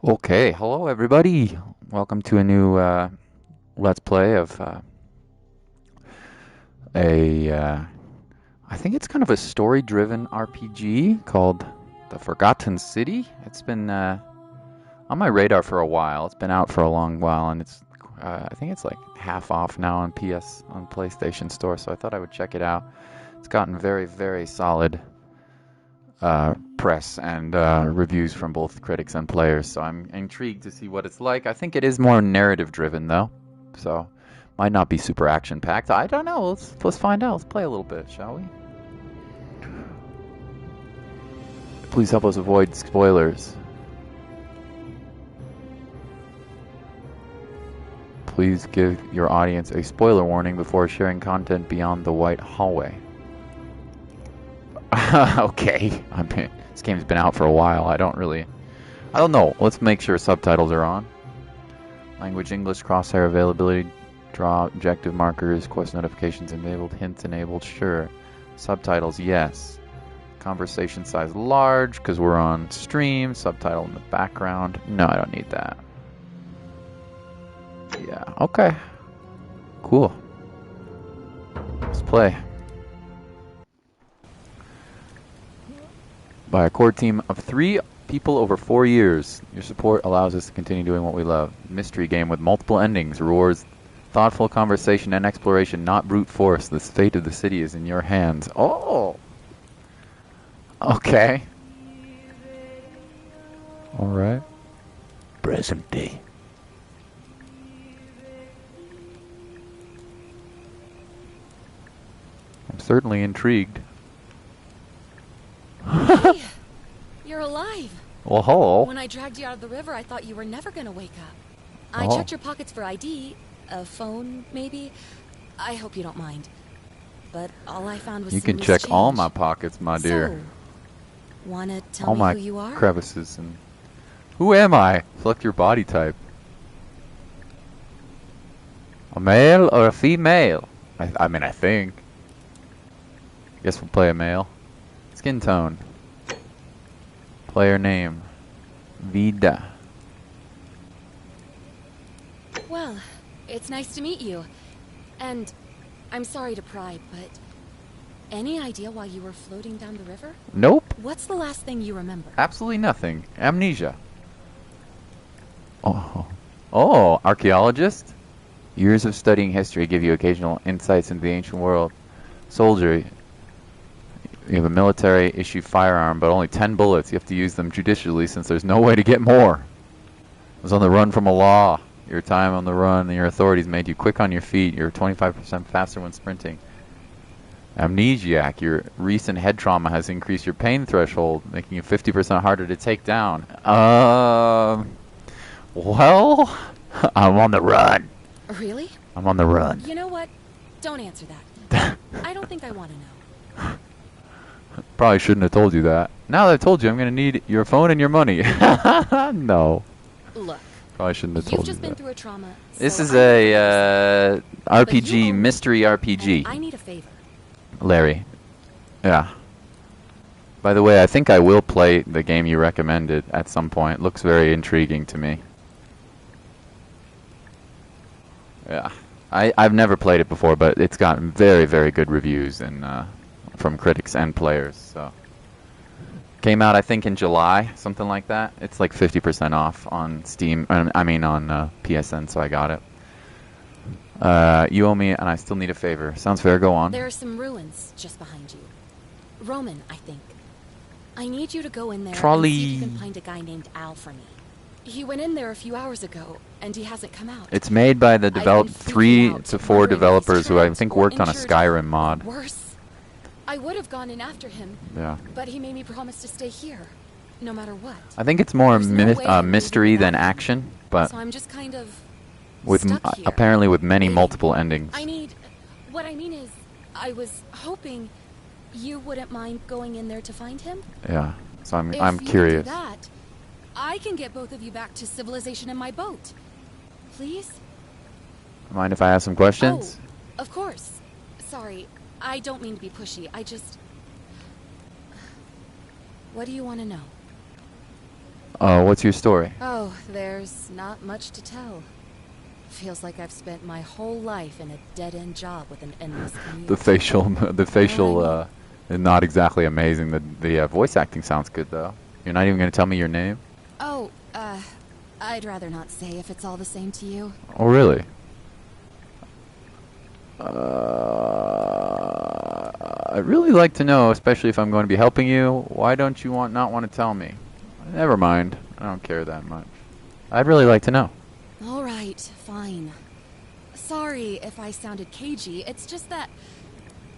Okay, hello everybody. Welcome to a new Let's Play of a, I think it's kind of a story-driven RPG called The Forgotten City. It's been on my radar for a while. It's been out for a long while, and I think it's like half off now on PlayStation Store, so I thought I would check it out. It's gotten very, very solid press and reviews from both critics and players, so I'm intrigued to see what it's like. I think it is more narrative driven though, so might not be super action packed. I don't know. Let's find out. Let's play a little bit, shall we? Please help us avoid spoilers. Please give your audience a spoiler warning before sharing content beyond the white hallway. Okay, this game's been out for a while. I don't know. Let's make sure subtitles are on. Language English, crosshair availability, draw objective markers, quest notifications enabled, hints enabled, sure. Subtitles, yes. Conversation size large, because we're on stream. Subtitle in the background. No, I don't need that. Yeah, okay. Cool. Let's play. By a core team of 3 people over 4 years. Your support allows us to continue doing what we love. Mystery game with multiple endings. Rewards thoughtful conversation and exploration, not brute force. The fate of the city is in your hands. Oh! Okay. Alright. Present day. I'm certainly intrigued. Hey, you're alive. Well, hello. When I dragged you out of the river, I thought you were never gonna wake up. I Oh. checked your pockets for ID, a phone, maybe. I hope you don't mind. But all I found was You some can loose check change. all my pockets, my dear. So, wanna tell All me my who you are? crevices and... Who am I? Select your body type. A male or a female? I mean, I think. Guess we'll play a male. Skin tone. Player name. Vida. Well, it's nice to meet you. And I'm sorry to pry, but any idea why you were floating down the river? Nope. What's the last thing you remember? Absolutely nothing. Amnesia. Oh. Oh, archaeologist? Years of studying history give you occasional insights into the ancient world. Soldier. You have a military issue firearm, but only 10 bullets. You have to use them judiciously since there's no way to get more. I was on the run from a law. Your time on the run and your authorities made you quick on your feet. You're 25% faster when sprinting. Amnesiac. Your recent head trauma has increased your pain threshold, making you 50% harder to take down. Well, I'm on the run. Really? I'm on the run. You know what? Don't answer that. I don't think I want to know. Probably shouldn't have told you that. Now that I've told you, I'm going to need your phone and your money. No. Look, Probably shouldn't have you've told just you been that. through a trauma. This so is I need to a But you RPG, owe me, mystery and RPG. I need a favor. Larry. Yeah. By the way, I think I will play the game you recommended at some point. Looks very intriguing to me. Yeah. I've never played it before, but it's gotten very, very good reviews and from critics and players. So came out, I think, in July, something like that. It's like 50% off on Steam. I mean, on PSN, so I got it. You owe me, and I still need a favor. Sounds fair. Go on. There are some ruins just behind you. Roman, I think. I need you to go in there and see if you can find a guy named Al for me. He went in there a few hours ago, and he hasn't come out. It's made by the I've been 3 freaking out, to 4 wondering if he's developers who I trapped think or worked on a injured Skyrim or mod. worse. I would have gone in after him, Yeah. but he made me promise to stay here, no matter what. I think it's more There's no way I'm mystery leaving than without him. action, but So I'm just kind of with stuck here. apparently with many Waiting. multiple endings. What I mean is, I was hoping you wouldn't mind going in there to find him. Yeah. So I'm If you curious. do that, I can get both of you back to civilization in my boat. Please? Mind if I ask some questions? Oh, of course. Sorry, I don't mean to be pushy. I just... What do you want to know? What's your story? Oh, there's not much to tell. Feels like I've spent my whole life in a dead-end job with an endless commute. The facial, not exactly amazing. The voice acting sounds good though. You're not even gonna tell me your name? Oh, I'd rather not say if it's all the same to you. Oh, really? I'd really like to know, especially if I'm going to be helping you. Why don't you not want to tell me? Never mind. I don't care that much. I'd really like to know. All right, fine. Sorry if I sounded cagey. It's just that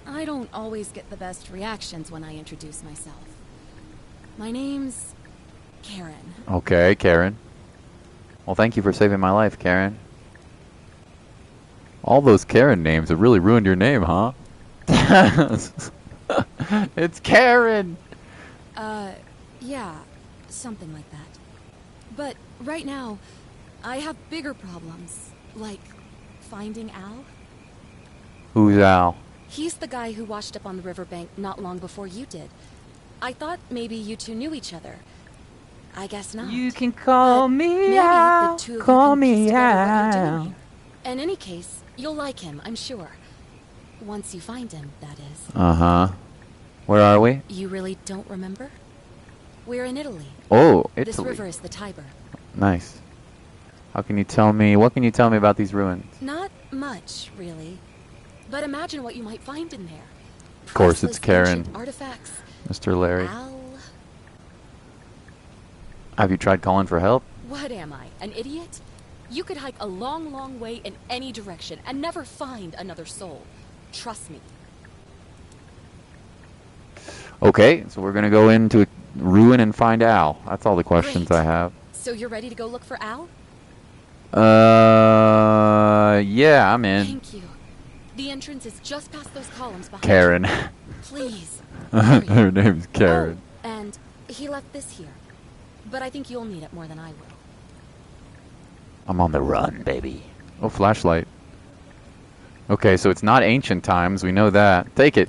I don't always get the best reactions when I introduce myself. My name's Karen. Okay, Karen. Well, thank you for saving my life, Karen. All those Karen names have really ruined your name, huh? It's Karen! Yeah, something like that. But right now, I have bigger problems, like finding Al. Who's Al? He's the guy who washed up on the riverbank not long before you did. I thought maybe you two knew each other. I guess not. You can call me Al. Call me Al. In any case, you'll like him, I'm sure. Once you find him, that is. Uh-huh. Where are we? You really don't remember? We're in Italy. Oh, Italy. This river is the Tiber. Nice. What can you tell me about these ruins? Not much, really. But imagine what you might find in there. Of course, it's Karen. Artifacts. Mr. Larry. Al. Have you tried calling for help? What am I, an idiot? You could hike a long, long way in any direction and never find another soul. Trust me. Okay, so we're gonna go into a ruin and find Al. That's all the questions I have. So you're ready to go look for Al? Yeah, I'm in. Thank you. The entrance is just past those columns behind Karen. you. Please. Her name's Karen. Oh, and he left this here. But I think you'll need it more than I will. I'm on the run, baby. Oh, flashlight. Okay, so it's not ancient times. We know that. Take it.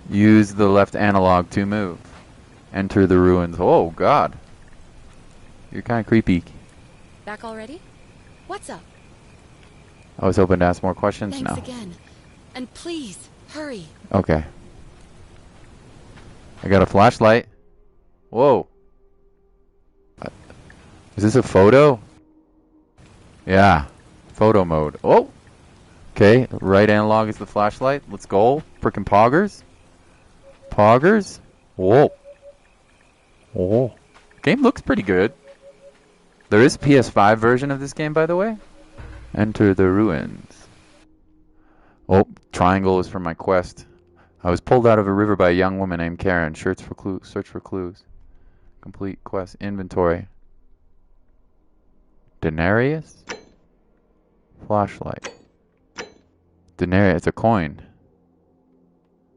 Use the left analog to move. Enter the ruins. Oh, God. You're kind of creepy. Back already? What's up? I was hoping to ask more questions. Thanks No. again. And please, hurry. Okay. I got a flashlight. Whoa. Is this a photo? Yeah. Photo mode. Oh! Okay, right analog is the flashlight. Let's go. Frickin' poggers. Poggers. Whoa. Oh. Game looks pretty good. There is a PS5 version of this game, by the way. Enter the ruins. Oh, triangle is for my quest. I was pulled out of a river by a young woman named Karen. Search for clues. Complete quest. Inventory. Denarius? Flashlight. Denarius. It's a coin.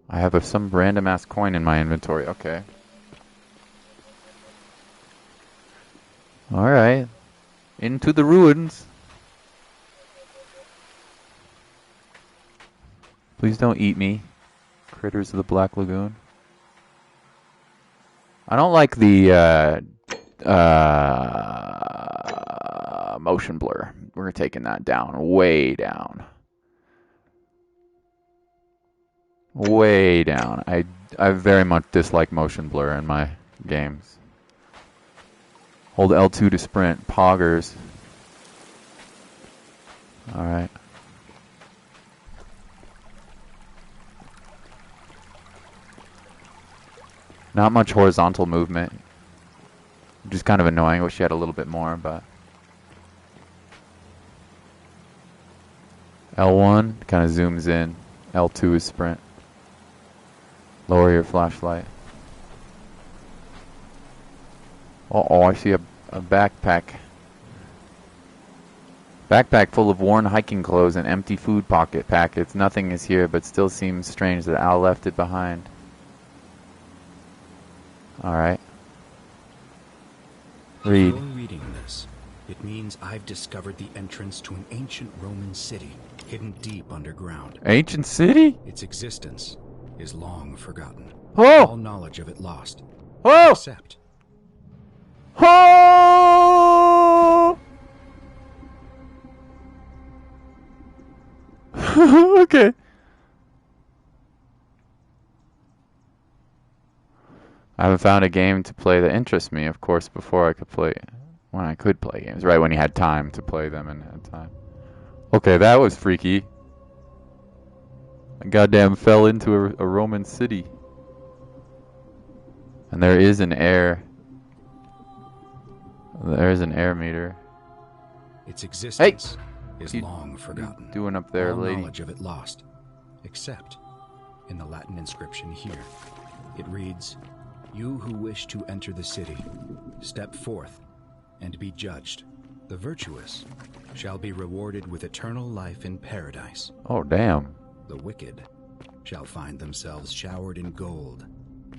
I have some random ass coin in my inventory. Okay. Alright. Into the ruins. Please don't eat me. Critters of the Black Lagoon. I don't like the motion blur. We're taking that down. Way down. Way down. I very much dislike motion blur in my games. Hold L2 to sprint. Poggers. Alright. Not much horizontal movement. Which is kind of annoying. I wish you had a little bit more, but... L1 kind of zooms in. L2 is sprint. Lower your flashlight. Uh-oh, I see a backpack. Backpack full of worn hiking clothes and empty food packets. Nothing is here, but still seems strange that Al left it behind. Alright. Read. Before reading this, it means I've discovered the entrance to an ancient Roman city, hidden deep underground. Ancient city? Its existence is long forgotten. Oh! All knowledge of it lost. Oh! Except Oh! Okay. I haven't found a game to play that interests me, of course, before I could play, when I could play games, right when you had time to play them and had time. Okay, that was freaky. I goddamn fell into a Roman city. And there is an air meter. Its existence is You- long forgotten. Doing up there, All lady? knowledge of it lost, except in the Latin inscription here. It reads, "You who wish to enter the city, step forth and be judged. The virtuous shall be rewarded with eternal life in paradise. Oh, damn. The wicked shall find themselves showered in gold,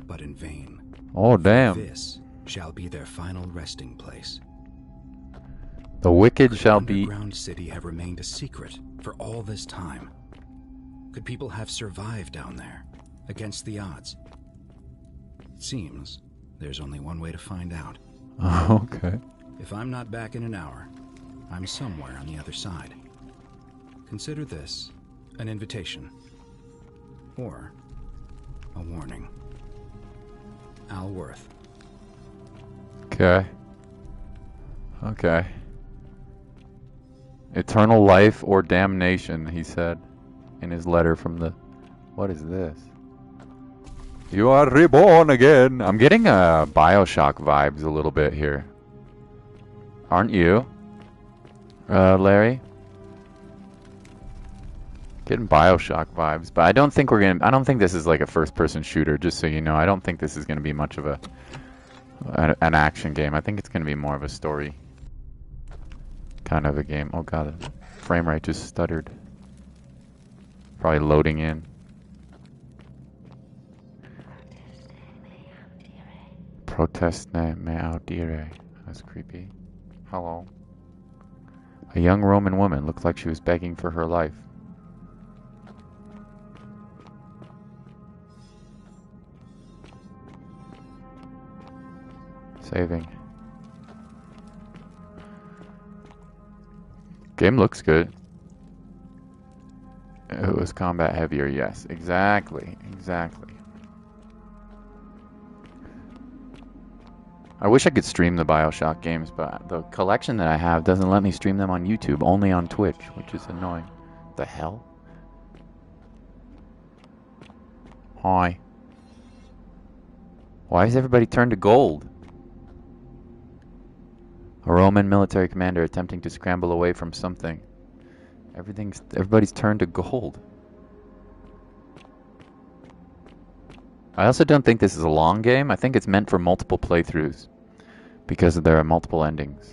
but in vain. Oh, damn. This shall be their final resting place." The wicked Could shall the be... underground city have remained a secret for all this time? Could people have survived down there, against the odds? It seems there's only one way to find out. Okay. If I'm not back in an hour, I'm somewhere on the other side. Consider this an invitation. Or a warning. Al Worth. Okay. Okay. Eternal life or damnation, he said in his letter from the... What is this? You are reborn again. I'm getting Bioshock vibes a little bit here. Aren't you? Larry? Getting Bioshock vibes, but I don't think this is like a first-person shooter, just so you know. I don't think this is going to be much of an action game. I think it's going to be more of a story kind of a game. Oh god, the frame rate just stuttered. Probably loading in. Protest me audire. That's creepy. Hello. A young Roman woman looked like she was begging for her life. Saving. Game looks good. It was combat heavier, yes. Exactly. Exactly. I wish I could stream the Bioshock games, but the collection that I have doesn't let me stream them on YouTube, only on Twitch, which is annoying. The hell? Hi. Why is everybody turned to gold? A Roman military commander attempting to scramble away from something. Everybody's turned to gold. I also don't think this is a long game. I think it's meant for multiple playthroughs because there are multiple endings.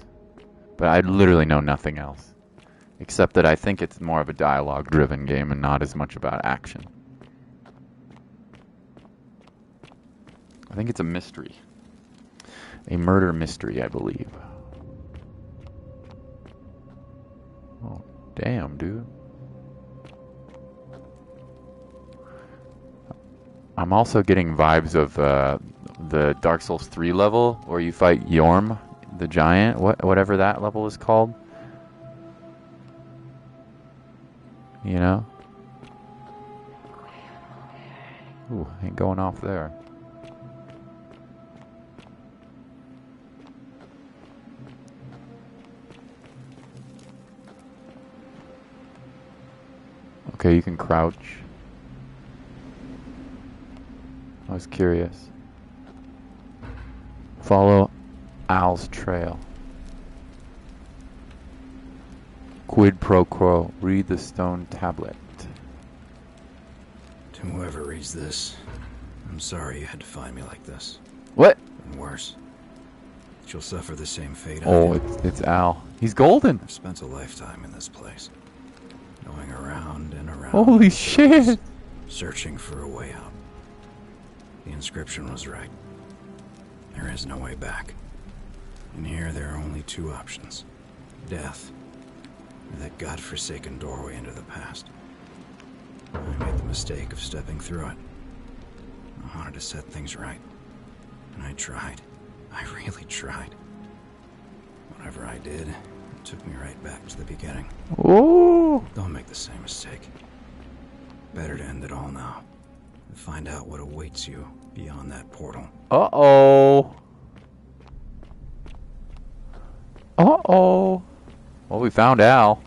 But I literally know nothing else. Except that I think it's more of a dialogue-driven game and not as much about action. I think it's a mystery. A murder mystery, I believe. Oh, damn, dude. I'm also getting vibes of the Dark Souls 3 level where you fight Yorm, the giant, whatever that level is called. You know? Ooh, ain't going off there. Okay, you can crouch. I was curious. Follow Al's trail. Quid pro quo. Read the stone tablet. To whoever reads this, I'm sorry you had to find me like this. What? And worse, that you'll suffer the same fate I Oh, did. it's Al. He's golden. I've spent a lifetime in this place, going around and around. Holy shit. Searching for a way out. The inscription was right. There is no way back. And here there are only two options. Death, or that godforsaken doorway into the past. I made the mistake of stepping through it. I wanted to set things right. And I tried. I really tried. Whatever I did, it took me right back to the beginning. Ooh. Don't make the same mistake. Better to end it all now. And find out what awaits you beyond that portal. Uh-oh. Uh-oh. Well, we found Al.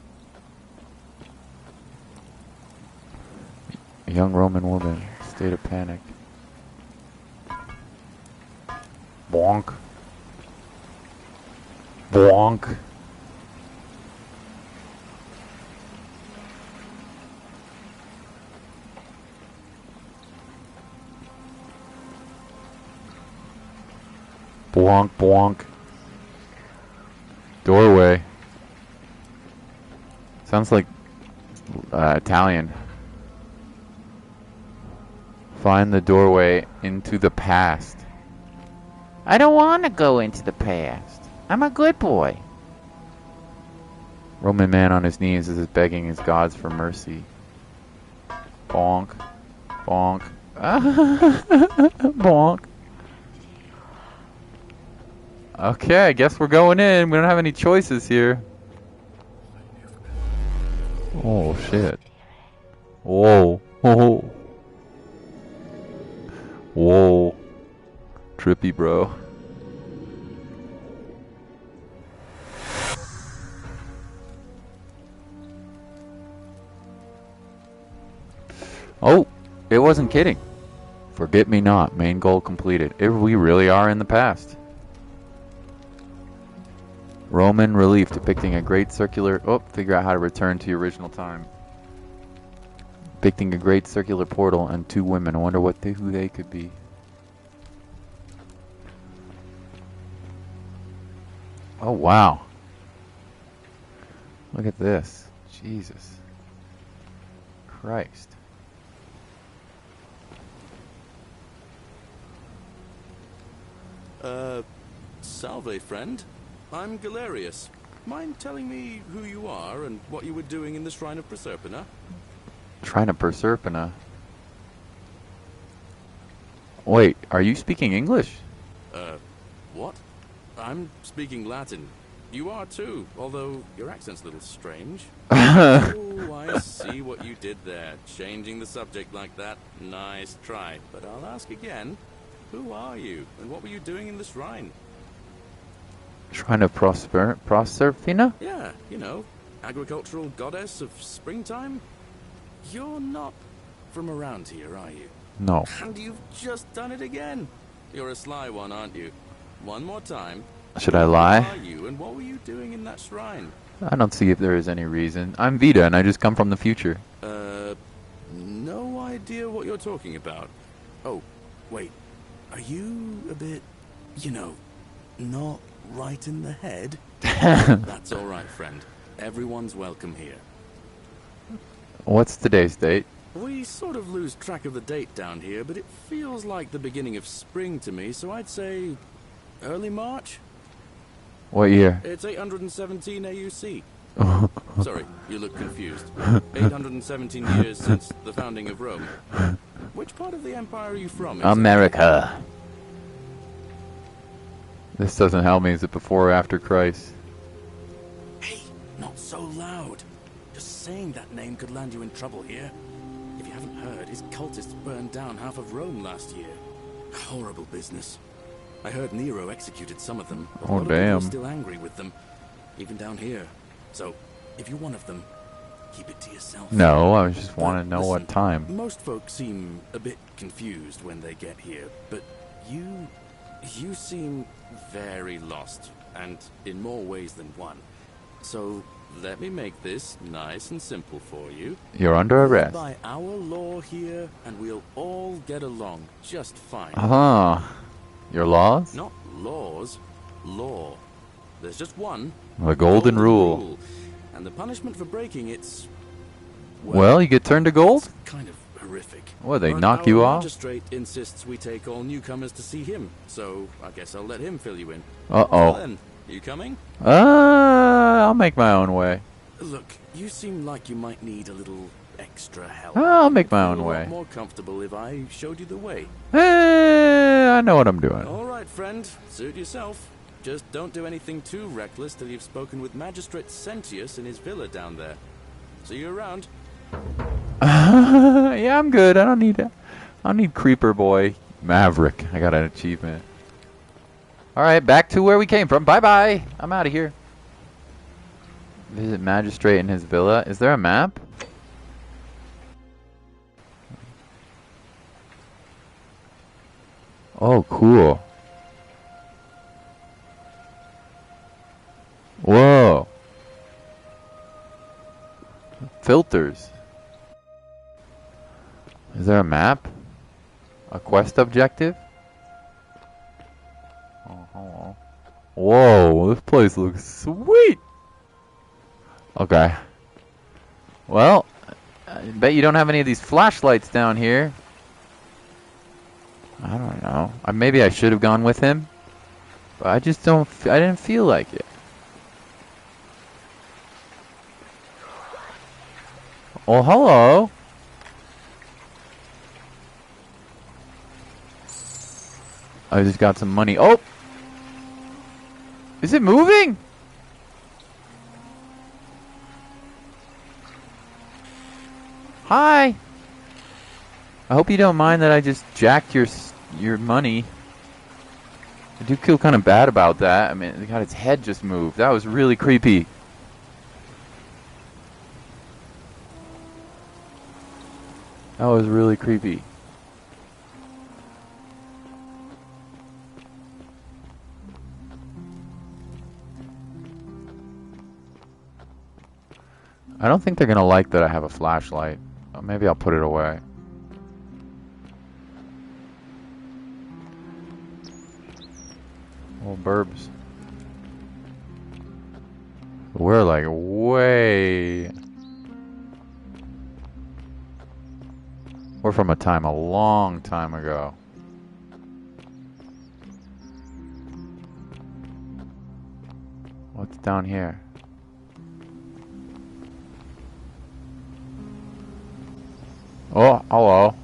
A young Roman woman. State of panic. Bonk. Bonk. Bonk, bonk. Doorway. Sounds like Italian. Find the doorway into the past. I don't want to go into the past. I'm a good boy. Roman man on his knees is begging his gods for mercy. Bonk. Bonk. Bonk. Okay, I guess we're going in. We don't have any choices here. Oh, shit. Whoa. Whoa. Whoa. Trippy, bro. Oh, it wasn't kidding. Forget me not. Main goal completed. We really are in the past. Roman relief depicting a great circular... Oh, figure out how to return to your original time. Depicting a great circular portal and two women. I wonder who they could be. Oh, wow. Look at this. Jesus Christ. Salve, friend. I'm Galerius. Mind telling me who you are and what you were doing in the Shrine of Proserpina? Shrine of Proserpina? Wait, are you speaking English? What? I'm speaking Latin. You are too, although your accent's a little strange. Oh, I see what you did there. Changing the subject like that. Nice try. But I'll ask again. Who are you, and what were you doing in the shrine? Shrine of Proserpina? Yeah, you know, agricultural goddess of springtime? You're not from around here, are you? No. And you've just done it again. You're a sly one, aren't you? One more time. Should I lie? Who are you, and what were you doing in that shrine? I don't see if there is any reason. I'm Vita, and I just come from the future. No idea what you're talking about. Oh, wait. Are you a bit, you know, not right in the head? That's all right, friend. Everyone's welcome here. What's today's date? We sort of lose track of the date down here, but it feels like the beginning of spring to me, so I'd say early March? What year? It's 817 AUC. Sorry, you look confused. 817 years since the founding of Rome. Which part of the empire are you from? America. This doesn't help me. Is it before or after Christ? Hey, not so loud. Just saying that name could land you in trouble here. If you haven't heard, his cultists burned down half of Rome last year. Horrible business. I heard Nero executed some of them, but a lot of people are still angry with them, even down here. So, if you're one of them, keep it to yourself. No, I just want to know what time. Most folks seem a bit confused when they get here, but you seem very lost, and in more ways than one. So, let me make this nice and simple for you. You're under arrest. By our law here, and we'll all get along just fine. Your laws? Not laws, law. There's just one. The golden rule. And the punishment for breaking it's... Well, you get turned to gold? It's kind of horrific. What, they But knock you our off? magistrate insists we take all newcomers to see him, so I guess I'll let him fill you in. Uh-oh. Well then, you coming? I'll make my own way. Look, you seem like you might need a little extra help. I'll make my own Feel a lot way. more comfortable if I showed you the way. I know what I'm doing. All right, friend. Suit yourself. Just don't do anything too reckless till you've spoken with Magistrate Sentius in his villa down there. See you around. Yeah, I'm good. I don't need Creeper Boy. Maverick. I got an achievement. Alright, back to where we came from. Bye-bye. I'm out of here. Visit Magistrate in his villa. Is there a map? Oh, cool. Whoa. Filters. Is there a map? A quest objective? Oh, hello. Whoa, this place looks sweet. Okay. Well, I bet you don't have any of these flashlights down here. I don't know. Maybe I should have gone with him. But I just don't... I didn't feel like it. Oh, hello. I just got some money. Oh! Is it moving? Hi! I hope you don't mind that I just jacked your money. I do feel kind of bad about that. I mean, God, its head just moved. That was really creepy. That was really creepy. I don't think they're gonna like that I have a flashlight. Maybe I'll put it away. Oh, burbs. We're like way... We're from a long time ago. What's down here? Oh, hello.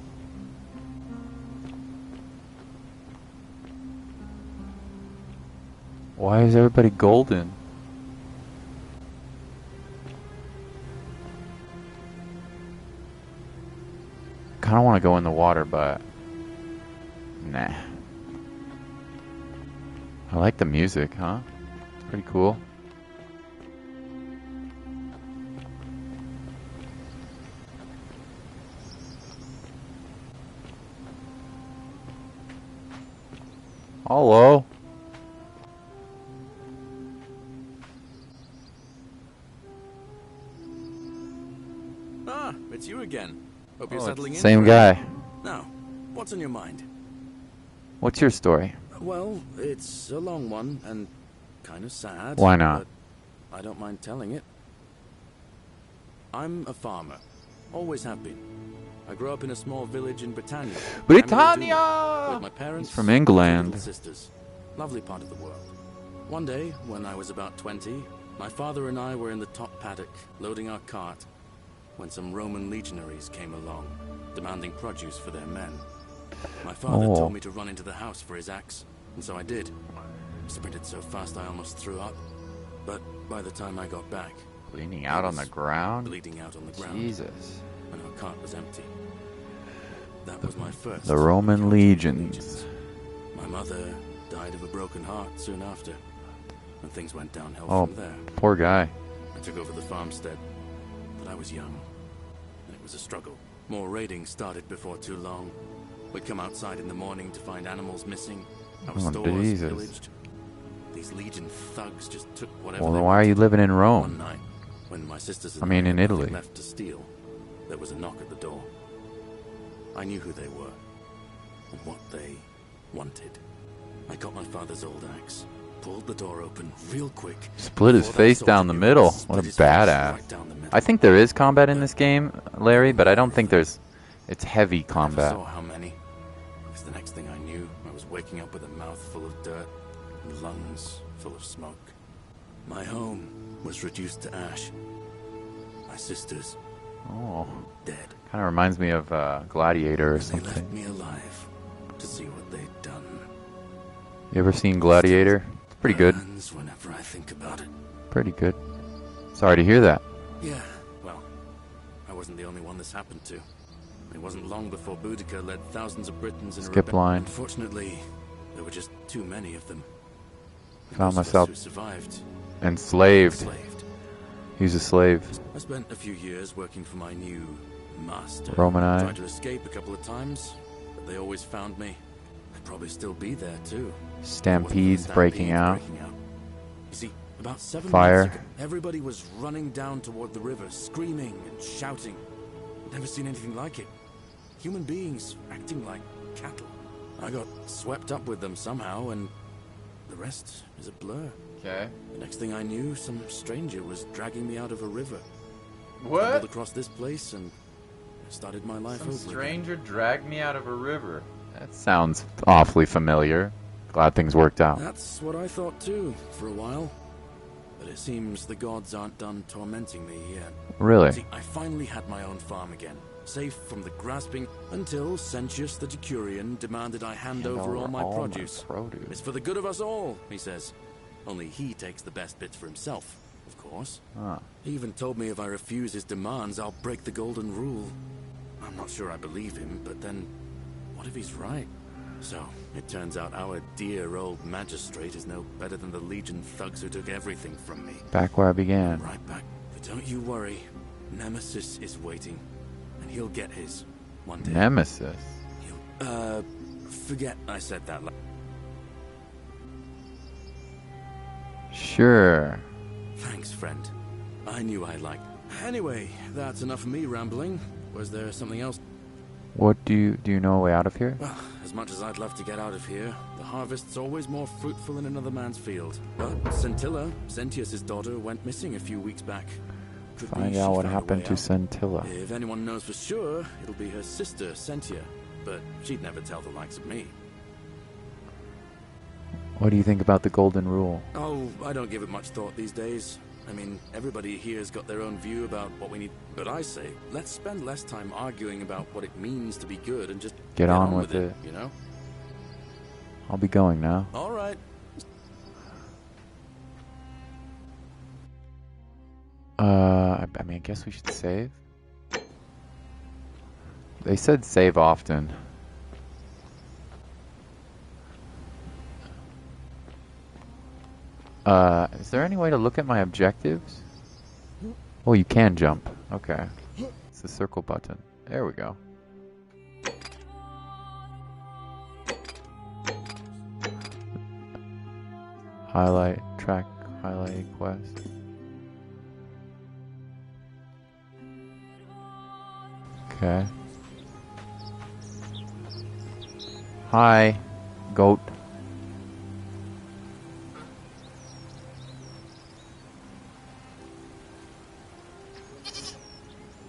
Why is everybody golden? Kinda wanna go in the water, but nah. I like the music, huh? It's pretty cool. Hello. Ah, it's you again. Hope you're settling in. Same guy. Now, what's on your mind? What's your story? Well, it's a long one and kind of sad. Why not? But I don't mind telling it. I'm a farmer. Always have been. I grew up in a small village in Britannia. Britannia! With my parents. He's from England. And little sisters. Lovely part of the world. One day, when I was about 20, my father and I were in the top paddock, loading our cart, when some Roman legionaries came along, demanding produce for their men. My father told me to run into the house for his axe, and so I did. Sprinted so fast I almost threw up. But by the time I got back... Bleeding out on the ground? Bleeding out on the ground. Jesus. And our cart was empty. That was my first. The Roman legions. My mother died of a broken heart soon after, and things went downhill from there. Poor guy. I took over the farmstead, but I was young, and it was a struggle. More raiding started before too long. We'd come outside in the morning to find animals missing, our stores pillaged. These legion thugs just took whatever. Well, then why are you living in Rome? One night, when my sisters I mean, in Italy. left to steal, there was a knock at the door. I knew who they were and what they wanted. I got my father's old axe, pulled the door open real quick. Split his face down the middle. What a badass. I think there is combat in this game, Larry, but I don't think there's... It's heavy combat. I never saw how many. Because the next thing I knew, I was waking up with a mouth full of dirt and lungs full of smoke. My home was reduced to ash. My sisters, dead. Kind of reminds me of Gladiator or They left something. me alive to see what they'd done. You ever seen Gladiator? It's Pretty good. Burns whenever I think about it. Pretty good. Sorry to hear that. Yeah, well, I wasn't the only one this happened to. It wasn't long before Boudica led thousands of Britons in a Skip line. Unfortunately, there were just too many of them. Found Those of us myself who survived. enslaved. Enslaved. He's a slave. I spent a few years working for my new master. Roman eye. Tried to escape a couple of times, but they always found me. I'd probably still be there too. Stampedes breaking out. You see, about 7 Fire. months ago, everybody was running down toward the river, screaming and shouting. Never seen anything like it. Human beings acting like cattle. I got swept up with them somehow, and the rest is a blur. Okay. The next thing I knew, some stranger was dragging me out of a river. What? Stumbled across this place and started my life Some over stranger dragged me out of a river. That sounds awfully familiar. Glad things worked out. again. That's what I thought too, for a while. But it seems the gods aren't done tormenting me yet. Really? See, I finally had my own farm again, safe from the grasping, until Sentius the Decurion demanded I hand over all my produce. It's for the good of us all, he says. Only he takes the best bits for himself, of course. Ah. He even told me if I refuse his demands, I'll break the golden rule. I'm not sure I believe him, but then, what if he's right? So, it turns out our dear old magistrate is no better than the Legion thugs who took everything from me. Back where I began. Right back. But don't you worry. Nemesis is waiting. And he'll get his. One day. Nemesis. He'll, forget I said that. Sure. Thanks, friend. I knew I liked. Anyway, that's enough of me rambling. Was there something else? What do you know a way out of here? Well, as much as I'd love to get out of here, the harvest's always more fruitful in another man's field. But Scintilla, Sentius's daughter, went missing a few weeks back. Could be Find she out what found a happened way to out. Scintilla. If anyone knows for sure, it'll be her sister, Sentia. But she'd never tell the likes of me. What do you think about the Golden Rule? Oh, I don't give it much thought these days. I mean, everybody here's got their own view about what we need. But I say, let's spend less time arguing about what it means to be good and just Get on with it. you know? I'll be going now. All right. I mean, I guess we should save. They said save often. Is there any way to look at my objectives? Oh, you can jump. Okay. It's the circle button. There we go. Highlight, track, highlight, quest. Okay. Hi, goat.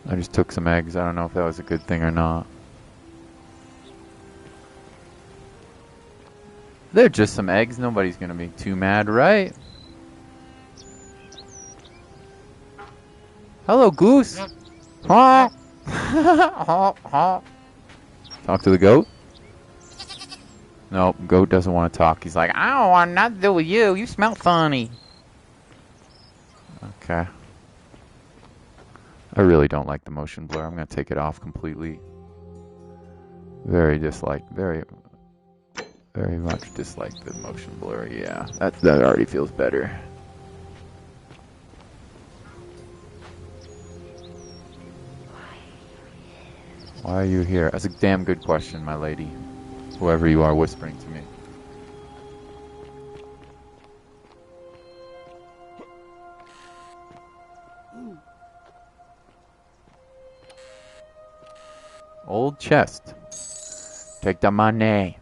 I just took some eggs. I don't know if that was a good thing or not. They're just some eggs. Nobody's gonna be too mad, right? Hello, goose. Talk to the goat? Nope, goat doesn't want to talk. He's like, I don't want nothing to do with you. You smell funny. Okay. I really don't like the motion blur. I'm going to take it off completely. Very much dislike the motion blur. Yeah, that already feels better. Why are you here? That's a damn good question, my lady. Whoever you are whispering to me. Old chest. Take the money.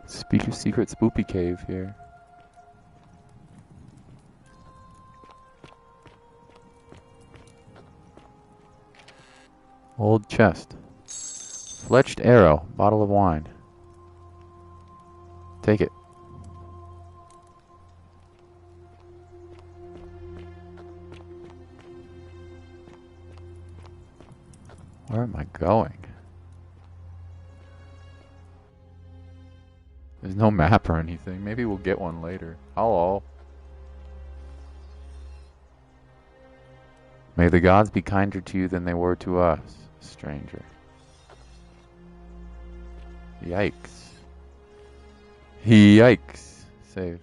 Secret spoopy cave here. Old chest. Fletched arrow. Bottle of wine. Take it. Where am I going? There's no map or anything. Maybe we'll get one later. Hello. May the gods be kinder to you than they were to us, stranger. Yikes. Yikes. Save.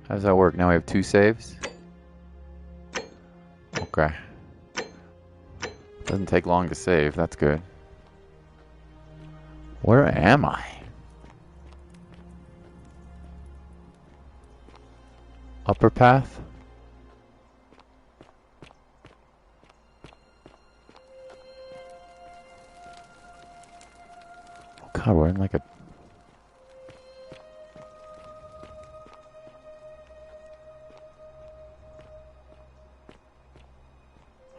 How does that work? Now we have 2 saves? Okay. Doesn't take long to save. That's good. Where am I? Upper path? Oh god, we're in like a...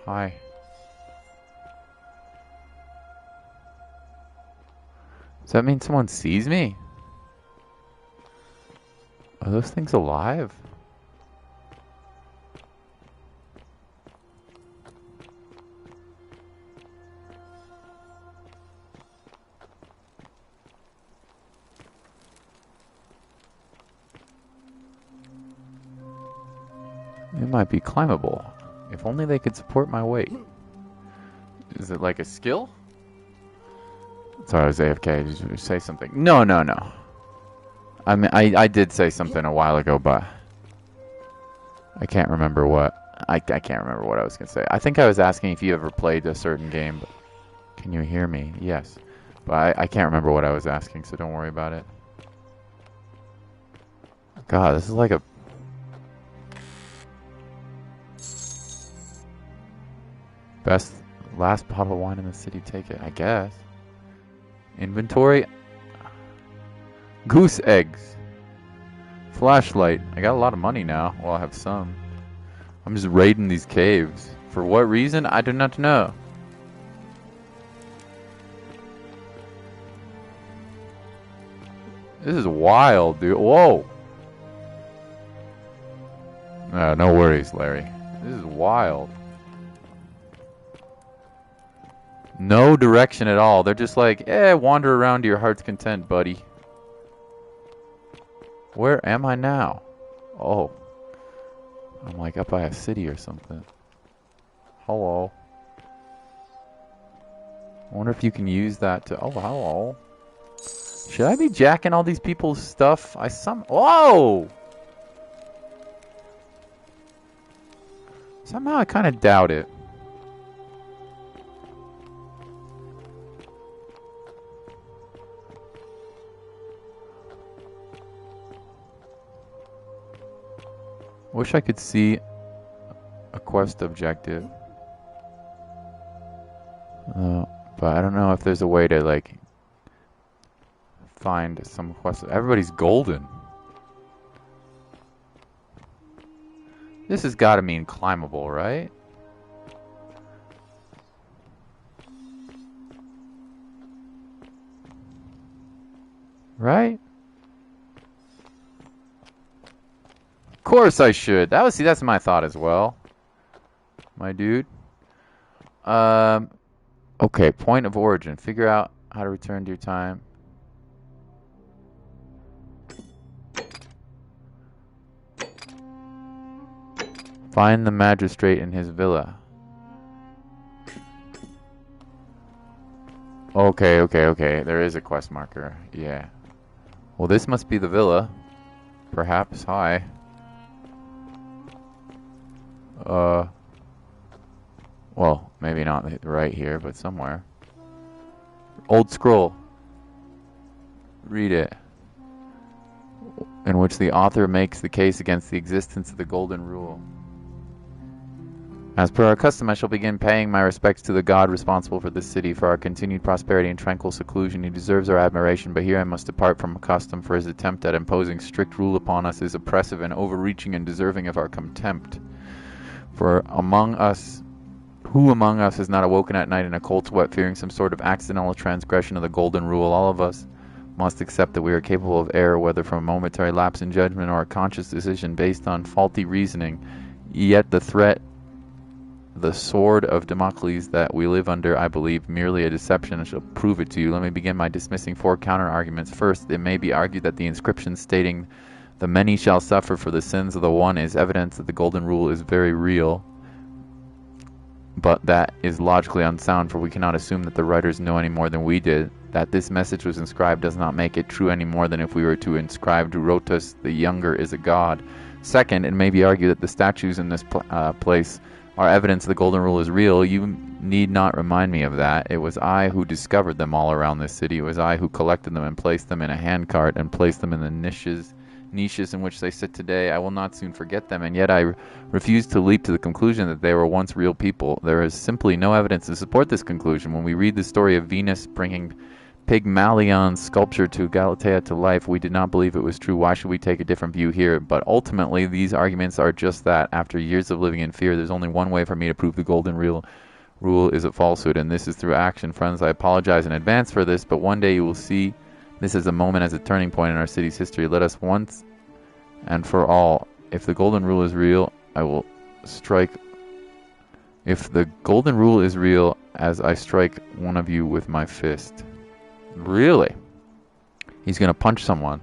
Hi. Does that mean someone sees me? Are those things alive? It might be climbable. If only they could support my weight. Is it like a skill? Sorry, I was AFK. Did you say something? No. I mean, I did say something a while ago, but I can't remember what. I can't remember what I was going to say. I think I was asking if you ever played a certain game. But can you hear me? Yes. But I can't remember what I was asking, so don't worry about it. God, this is like a... last bottle of wine in the city, take it, I guess. Inventory. Goose eggs. Flashlight. I got a lot of money now. Well, I have some. I'm just raiding these caves. For what reason? I do not know. This is wild, dude. Whoa. No worries, Larry. This is wild. No direction at all. They're just like, wander around to your heart's content, buddy. Where am I now? Oh. I'm like up by a city or something. Hello. I wonder if you can use that to... Oh, hello. Should I be jacking all these people's stuff? Whoa! Somehow I kind of doubt it. Wish I could see a quest objective. But I don't know if there's a way to, like, find some quest. Everybody's golden. This has got to mean climbable, right? Right? Of course I should. That's my thought as well. My dude. Okay, point of origin. Figure out how to return to your time. Find the magistrate in his villa. Okay. There is a quest marker. Yeah. Well, this must be the villa. Perhaps. Hi. Well, maybe not right here, but somewhere. Old scroll. Read it. In which the author makes the case against the existence of the Golden Rule. As per our custom, I shall begin paying my respects to the god responsible for this city, for our continued prosperity and tranquil seclusion. He deserves our admiration, but here I must depart from custom, for his attempt at imposing strict rule upon us is oppressive and overreaching and deserving of our contempt. For who among us has not awoken at night in a cold sweat, fearing some sort of accidental transgression of the Golden Rule? All of us must accept that we are capable of error, whether from a momentary lapse in judgment or a conscious decision based on faulty reasoning. Yet the threat the sword of Damocles that we live under, I believe, merely a deception, and shall prove it to you. Let me begin by dismissing 4 counter-arguments. First, it may be argued that the inscription stating the many shall suffer for the sins of the one is evidence that the golden rule is very real, but that is logically unsound, for we cannot assume that the writers know any more than we did. That this message was inscribed does not make it true any more than if we were to inscribe Durotus the Younger is a god. Second, it may be argued that the statues in this place are evidence the golden rule is real. You need not remind me of that. It was I who discovered them all around this city. It was I who collected them and placed them in a handcart and placed them in the niches in which they sit today. I will not soon forget them, and yet I refuse to leap to the conclusion that they were once real people. There is simply no evidence to support this conclusion. When we read the story of Venus bringing Pygmalion's sculpture to Galatea to life, we did not believe it was true. Why should we take a different view here? But ultimately, these arguments are just that. After years of living in fear, there's only one way for me to prove the golden rule is a falsehood, and this is through action. Friends, I apologize in advance for this, but one day you will see this as a moment, as a turning point in our city's history. Let us once and for all, if the golden rule is real, I will strike. If the golden rule is real, as I strike one of you with my fist. Really? He's gonna punch someone.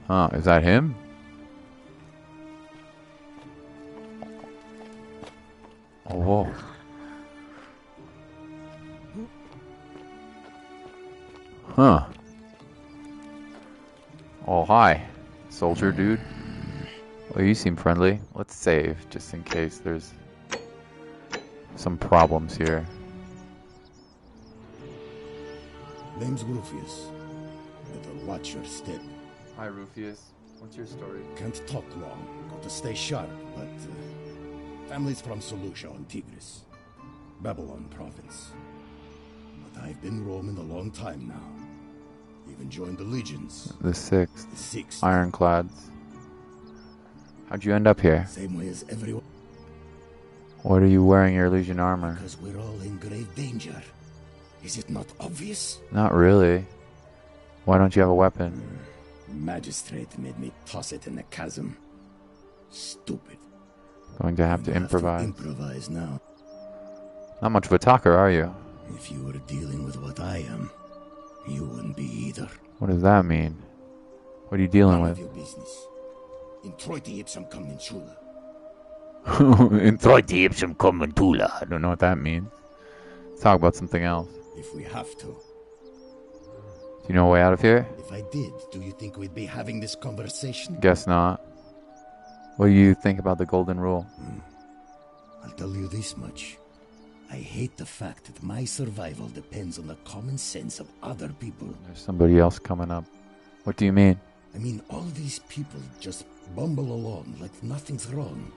Huh, is that him? Oh, whoa. Huh. Oh, hi, soldier dude. Well, you seem friendly. Let's save, just in case there's some problems here. Name's Rufius. Better watch your step. Hi, Rufius. What's your story? Can't talk long. Got to stay sharp, but family's from Seleucia on Tigris, Babylon province. But I've been roaming a long time now. Even joined the legions. The Sixth. The Sixth. Ironclads. How'd you end up here? Same way as everyone. What are you wearing your Legion armor? Because we're all in grave danger. Is it not obvious? Not really. Why don't you have a weapon? Magistrate made me toss it in the chasm. Stupid. Going to have to improvise. Improvise now. Not much of a talker, are you? If you were dealing with what I am, you wouldn't be either. What does that mean? What are you dealing None with? of your business. Introiti ipsum commensula. Introiti ipsum commensula. I don't know what that means. Let's talk about something else. If we have to. Do you know a way out of here? If I did, do you think we'd be having this conversation? Guess not. What do you think about the golden rule? I'll tell you this much. I hate the fact that my survival depends on the common sense of other people. There's somebody else coming up. What do you mean? I mean, all these people just bumble along like nothing's wrong.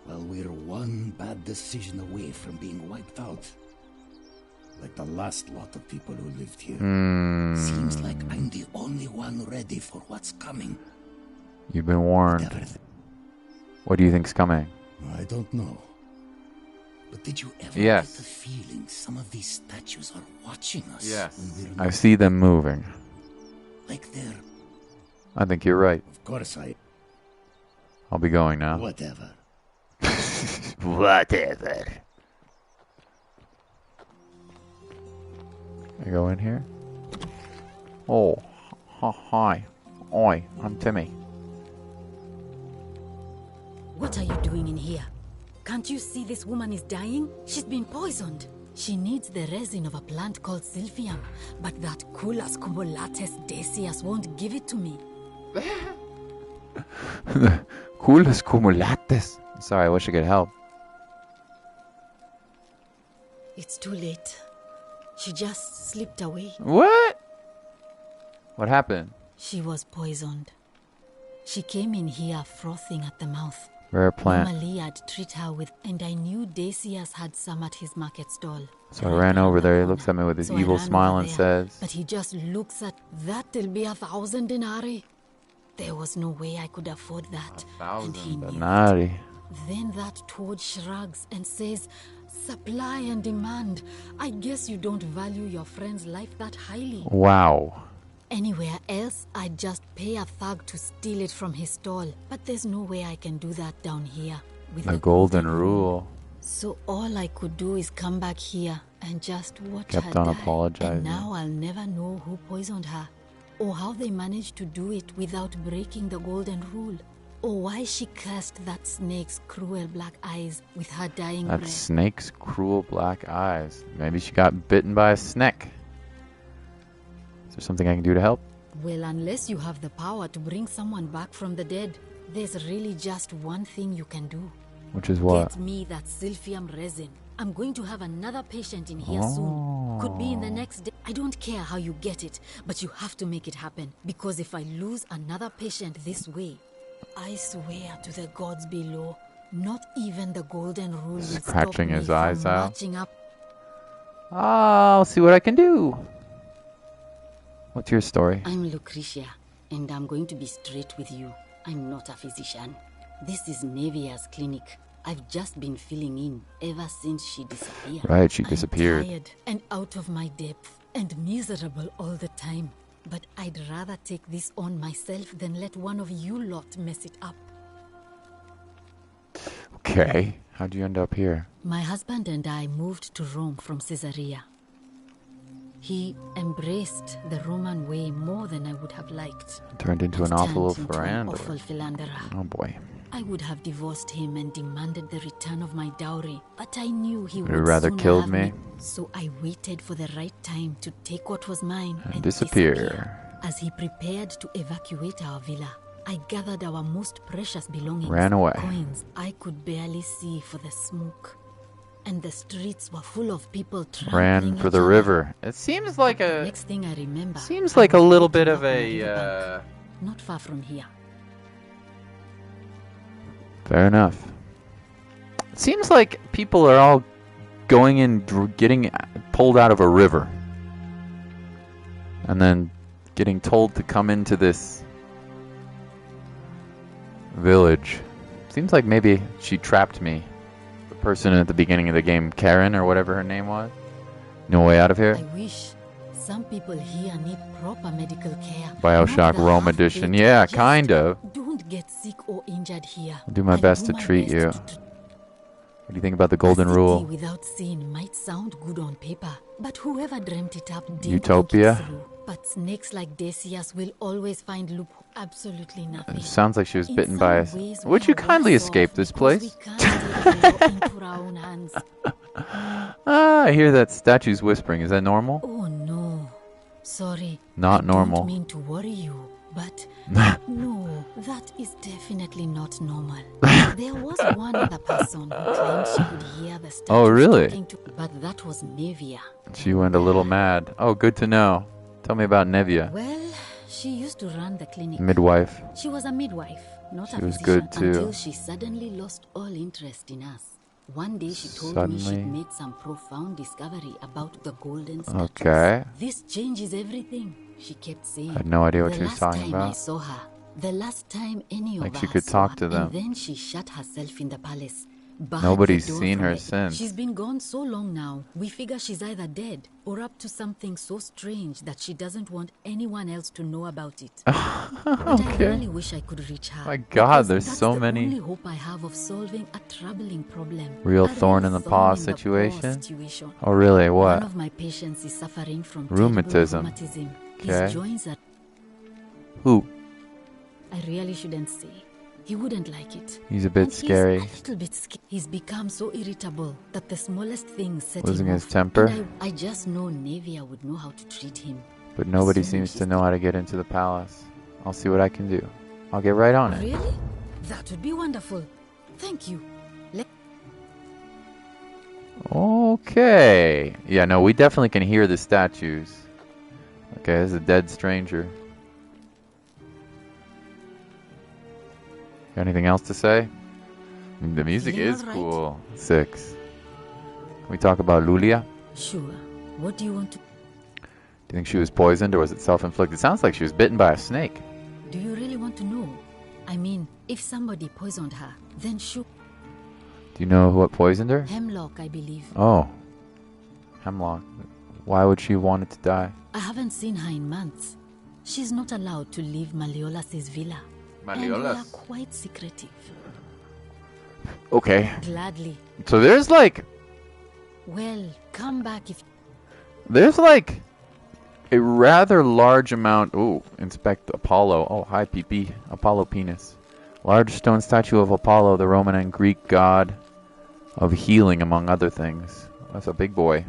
While we're one bad decision away from being wiped out. Like the last lot of people who lived here. Seems like I'm the only one ready for what's coming. You've been warned. What do you think's coming? I don't know. But did you ever Yes. get the feeling some of these statues are watching us? When I see them moving. like they're... I think you're right. Of course I'll be going now. Whatever. Whatever. I go in here? Oh, hi. Oi, I'm Timmy. What are you doing in here? Can't you see this woman is dying? She's been poisoned. She needs the resin of a plant called Silphium, but that Culus cumulatus Decius won't give it to me. Culus cumulatus. Sorry, I wish I could help. It's too late. She just slipped away. What? What happened? She was poisoned. She came in here frothing at the mouth. Rare plant. Normally I'd treat her with, and I knew Decius had some at his market stall. So I ran over there. He looks at me with his So I evil ran smile over and there, says, But he just looks at, that'll be 1,000 denarii. There was no way I could afford that. And he knew it. Nari. Then that toad shrugs and says, supply and demand. I guess you don't value your friend's life that highly. Wow. anywhere else, I'd just pay a thug to steal it from his stall. But there's no way I can do that down here with The golden rule. So all I could do is come back here and just watch Kept her on die. apologizing. And now I'll never know who poisoned her, or how they managed to do it without breaking the golden rule, or why she cursed that snake's cruel black eyes with her dying That breath. snake's cruel black eyes. Maybe she got bitten by a snake. Is there something I can do to help? Well, unless you have the power to bring someone back from the dead, there's really just one thing you can do. Which is what? Get me that Silphium resin. I'm going to have another patient in here soon. Could be in the next day. I don't care how you get it, but you have to make it happen. Because if I lose another patient this way, I swear to the gods below, not even the golden rule will stop Scratching me his from eyes out. marching up. I'll see what I can do. What's your story? I'm Lucretia, and I'm going to be straight with you. I'm not a physician. This is Nevia's clinic. I've just been filling in ever since she disappeared. Right, she I'm disappeared. tired and out of my depth and miserable all the time. But I'd rather take this on myself than let one of you lot mess it up. Okay. How'd you end up here? My husband and I moved to Rome from Caesarea. He embraced the Roman way more than I would have liked. Turned into and an awful turned into an philanderer. awful philanderer. Oh boy. I would have divorced him and demanded the return of my dowry, but I knew he Would would you rather soon killed have me? So I waited for the right time to take what was mine And disappear. As he prepared to evacuate our villa, I gathered our most precious belongings. Ran away. Coins I could barely see for the smoke. And the streets were full of people trampling Ran for each the other. river. It seems like The a... next thing I remember, Seems I like a was little picking bit up of my a... little bank, not far from here. Fair enough. It seems like people are all going and getting pulled out of a river. And then getting told to come into this village. Seems like maybe she trapped me. The person at the beginning of the game, Karen or whatever her name was. No way out of here. I wish some people here need proper medical care. BioShock Not the Rome half-baked, edition. Yeah, just kind of. Don't get sick or injured here. I'll do my I'll best do to my treat best you. to What do you think about the A golden city rule? without sin might sound good on paper, but whoever dreamt it up didn't Utopia? think it through. But snakes like Decius will always find loophole. Absolutely nothing. It sounds like she was In bitten by a... some ways, we Would you are kindly worse escape off this because place? we can't take the law into our own hands. Ah, I hear that statue's whispering. Is that normal? Oh no. Sorry. Not I normal. don't mean to worry you, but no, that is definitely not normal. There was one other person who claimed she could hear the statues Oh, really? talking to, but that was Nevia. She went a little mad. Oh, good to know. Tell me about Nevia. Well, she used to run the clinic. Midwife. She was a midwife, not She a was physician, good, too. until she suddenly lost all interest in us. One day she told me Suddenly? she'd made some profound discovery about the golden statues. Okay. This changes everything, she kept saying. I had no idea what the she was last talking time I about. saw her, the last time any Like of she us could saw talk her, to them. and then she shut herself in the palace. barred Nobody's the door seen from her it. since. She's been gone so long now. We figure she's either dead or up to something so strange that she doesn't want anyone else to know about it. But I Okay. really wish I could reach her. My God, because there's that's so the many- only hope I have of solving a troubling problem. Real A thorn in the paw thorn in the paw situation? situation. Oh, really? One What? of my patients is suffering from Rheumatism. terrible rheumatism. Okay. His joints are... Who? I really shouldn't say. He wouldn't like it. He's a bit And scary. He's a little bit He's become so irritable that the smallest things set Losing him his off. temper? And I just know Nevia would know how to treat him. But nobody Assuming seems to she's know how to get into the palace. I'll see what I can do. I'll get right on it. Really? That would be wonderful. Thank you. Okay. Yeah, no, we definitely can hear the statues. Okay, this is a dead stranger. Got anything else to say? The music Feeling is alright? cool. 6. Can we talk about Lulia? Sure. What do you want to... Do you think she was poisoned or was it self-inflicted? Sounds like she was bitten by a snake. Do you really want to know? I mean, if somebody poisoned her, then sure. Do you know what poisoned her? Hemlock, I believe. Oh. Hemlock. Why would she want it to die? I haven't seen her in months. She's not allowed to leave Malleolus' villa. And we are Malleolus. quite secretive. Okay. Gladly. So there's like Come back if... There's like a rather large amount. Ooh, inspect Apollo. Oh, hi, PP. Apollo penis. Large stone statue of Apollo, the Roman and Greek god of healing, among other things. That's a big boy.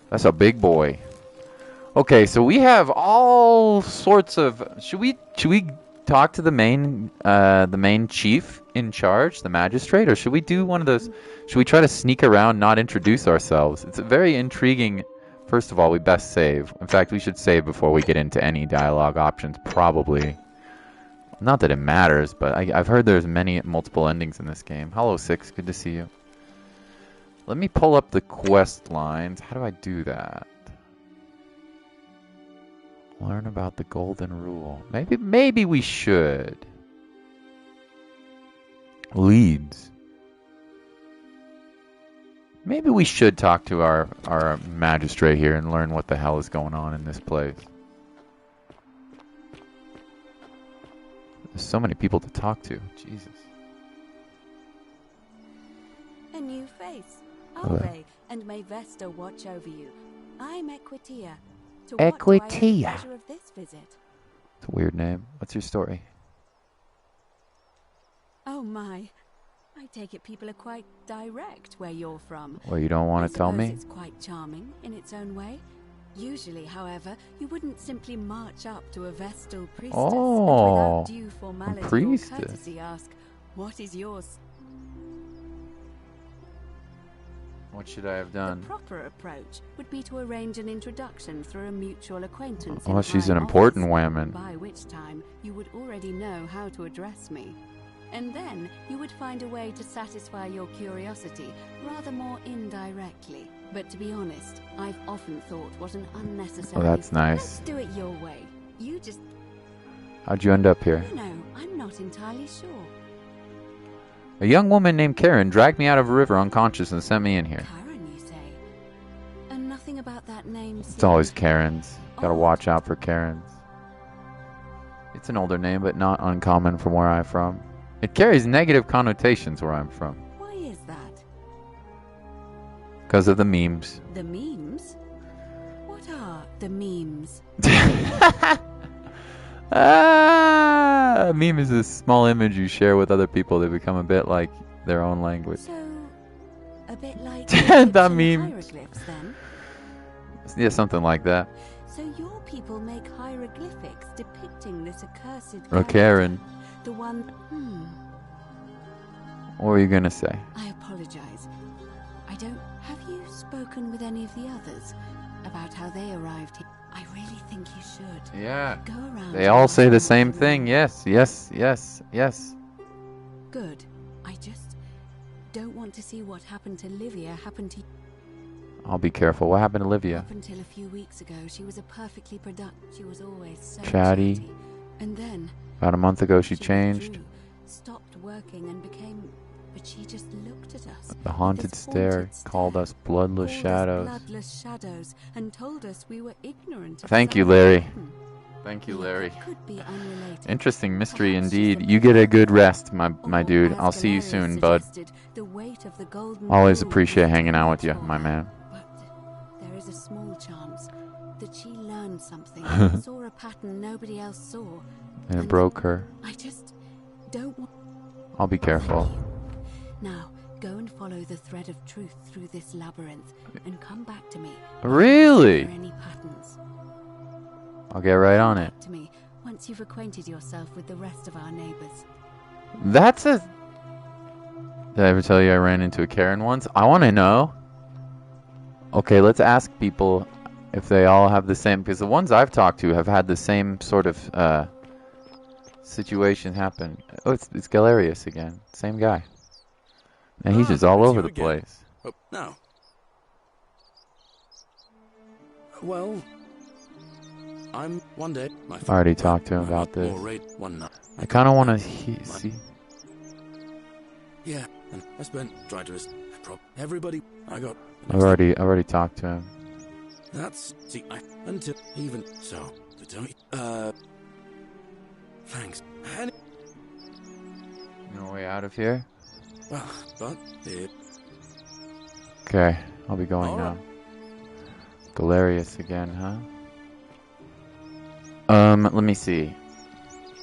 That's a big boy. Okay, so we have all sorts of. Should we talk to the main chief in charge, the magistrate, or should we do one of those? Should we try to sneak around, not introduce ourselves? It's a very intriguing. First of all, we best save. In fact, we should save before we get into any dialogue options, probably. Not that it matters, but I've heard there's multiple endings in this game. Hello, Six. Good to see you. Let me pull up the quest lines. How do I do that? Learn about the golden rule. Maybe we should. Leads. Maybe we should talk to our magistrate here and learn what the hell is going on in this place. There's so many people to talk to. Jesus. A new face. Alve and may Vesta watch over you. I'm Equitia. To what do I owe the pleasure of this visit? It's a weird name. What's your story? Oh my. I take it people are quite direct where you're from. Well, you don't want to tell me? It's quite charming in its own way. Usually, however, you wouldn't simply march up to a Vestal priestess and without due formality or courtesy ask, "What is yours?" What should I have done? The proper approach would be to arrange an introduction through a mutual acquaintance. Well, she's an important woman. By which time you would already know how to address me. And then you would find a way to satisfy your curiosity rather more indirectly. But to be honest, I've often thought what an unnecessary... Oh, that's nice. Let's do it your way. You just... How'd you end up here? You know, I'm not entirely sure. A young woman named Karen dragged me out of a river unconscious and sent me in here. Karen, you say? And nothing about that name... It's always Karens. Gotta watch out for Karens. It's an older name, but not uncommon from where I'm from. It carries negative connotations where I'm from. Why is that? Because of the memes. The memes? What are the memes? A meme is a small image you share with other people. They become a bit like their own language. So, a bit like that meme. Hieroglyphs, then? Yeah, something like that. So your people make hieroglyphics depicting this accursed Or Karen. The one... What were you going to say? I apologize. I don't... Have you spoken with any of the others about how they arrived here? I really think you should. Yeah. Go around... They all say the same thing. Yes, yes, yes, yes. Good. I just don't want to see what happened to Livia happen to you. I'll be careful. What happened to Livia? Up until a few weeks ago, she was a perfectly productive... She was always so chatty. And then... About a month ago, she changed. Withdrew, stopped working and became... But she just looked at us. The haunted stare called us bloodless shadows. Bloodless shadows and told us we were ignorant. Thank you, Larry. Thank you, Larry. Interesting mystery indeed. You get a good rest, my dude. I'll see you soon, bud. Always appreciate hanging out with you, my man. But there is a small chance that she learned something, saw a pattern nobody else saw. And it broke her. I just don't want... I'll be careful. Now, go and follow the thread of truth through this labyrinth and come back to me. Really? Any patterns. I'll get right on it. To me once you've acquainted yourself with the rest of our neighbors. That's a... Did I ever tell you I ran into a Karen once? I want to know. Okay, let's ask people if they all have the same... Because the ones I've talked to have had the same sort of situation happen. Oh, it's Galerius again. Same guy. And he's just all over the place. Oh, no. Well, I'm one day. I already talked to him about this. I kind of want to see. Yeah, and I spent trying to everybody. I've already talked to him. That's until even so. but don't you? Thanks. No way out of here? Well, but it... Okay, I'll be going All now. right. Galerius again, huh? Let me see.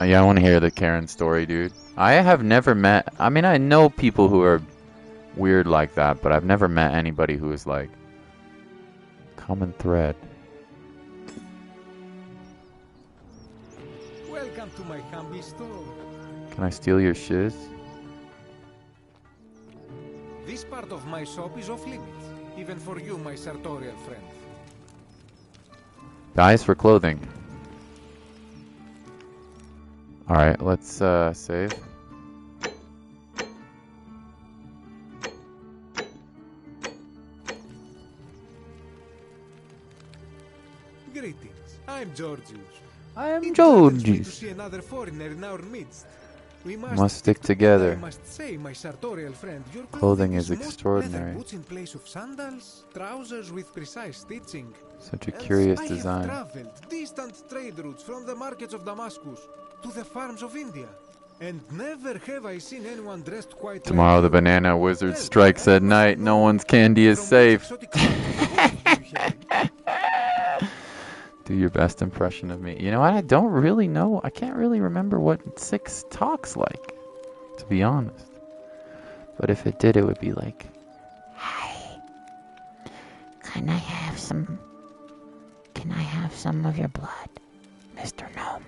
Yeah, I want to hear the Karen story, dude. I have never met... I mean, I know people who are weird like that, but I've never met anybody who is like... Common thread. Welcome to my humble store. Can I steal your shiz? This part of my shop is off limits, even for you, my sartorial friend. Guys for clothing. Alright, let's save. Greetings. I'm Georgius. I am It gladdens me to Georgius. see another foreigner in our midst. We Must stick together. I must say, my sartorial friend, your Clothing is most extraordinary. leather boots in place of sandals, trousers with precise stitching. Such a And curious I design. have traveled distant trade routes from the markets of Damascus to the farms of India. And never have I seen anyone dressed quite Tomorrow like the you. banana wizard Well, strikes at night. No one's candy is From which safe. exotic part of the world do you hail? Do your best impression of me. You know what? I don't really know. I can't really remember what 6 talks like, to be honest. But if it did, it would be like, Hi. Can I have some of your blood, Mr. Gnome?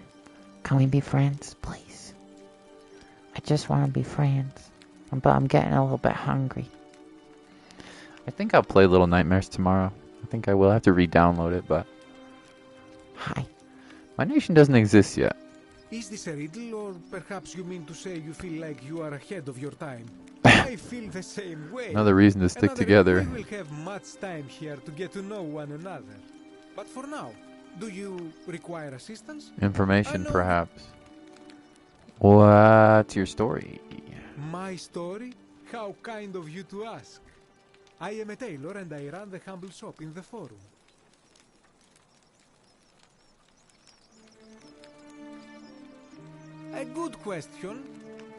Can we be friends, please? I just want to be friends. But I'm getting a little bit hungry. I think I'll play Little Nightmares tomorrow. I think I will have to re-download it, but Hi. my nation doesn't exist yet. Is this a riddle, or perhaps you mean to say you feel like you are ahead of your time? I feel the same way. Another reason to stick Another- together. We will have much time here to get to know one another. But for now, do you require assistance? Information, I know. perhaps. What's your story? My story? How kind of you to ask. I am a tailor and I run the humble shop in the forum. A good question.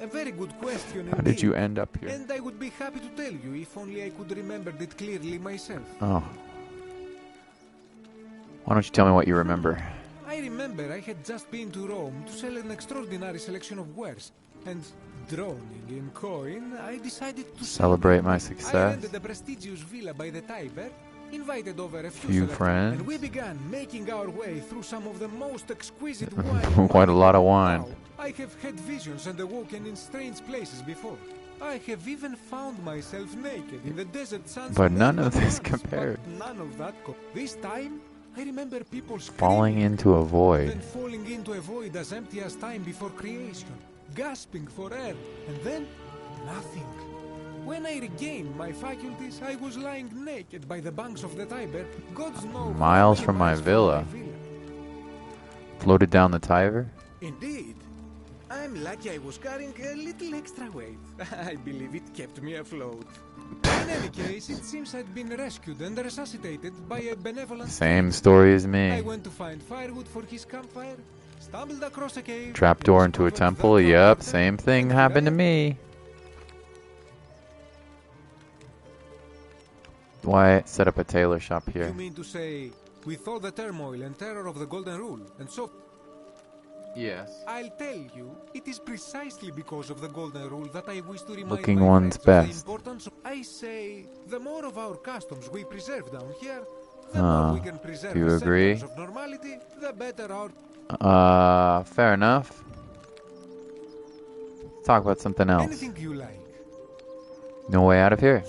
A very good question How did you end up here? And I would be happy to tell you if only I could remember it clearly myself. Oh. Why don't you tell me what you remember? I remember I had just been to Rome to sell an extraordinary selection of wares. And drowning in coin, I decided to Celebrate my I success? rented a prestigious villa by the Tiber, invited over a few Few selectors, friends? and we began making our way through some of the most exquisite wine. Quite a lot of wine. Now, I have had visions and awoken in strange places before. I have even found myself naked in the desert sands. But none of Lebanon this once, compared. but none of that. This time, I remember people Falling screaming, into a void. then falling into a void as empty as time before creation, gasping for air, and then nothing. When I regained my faculties, I was lying naked by the banks of the Tiber, gods know how Miles many from my miles villa. Floated down the Tiber? Indeed. I'm lucky I was carrying a little extra weight. I believe it kept me afloat. In any case, it seems I'd been rescued and resuscitated by a benevolent... Same story as I me. went to find firewood for his campfire, stumbled across a cave... Trapdoor into a discovered temple? that Yep, water, same thing and happened to here me. Why set up a tailor shop I am. here? You mean to say, with all the turmoil and terror of the Golden Rule, and so... Yes. I'll tell you, it is precisely because of the Golden Rule that I wish to remind Looking my one's friends of best. the importance of... I say, the more of our customs we preserve down here, the more we can preserve do you a agree? semblance of normality, the better our... Fair enough. Let's talk about something else. Anything you like. No way out of here.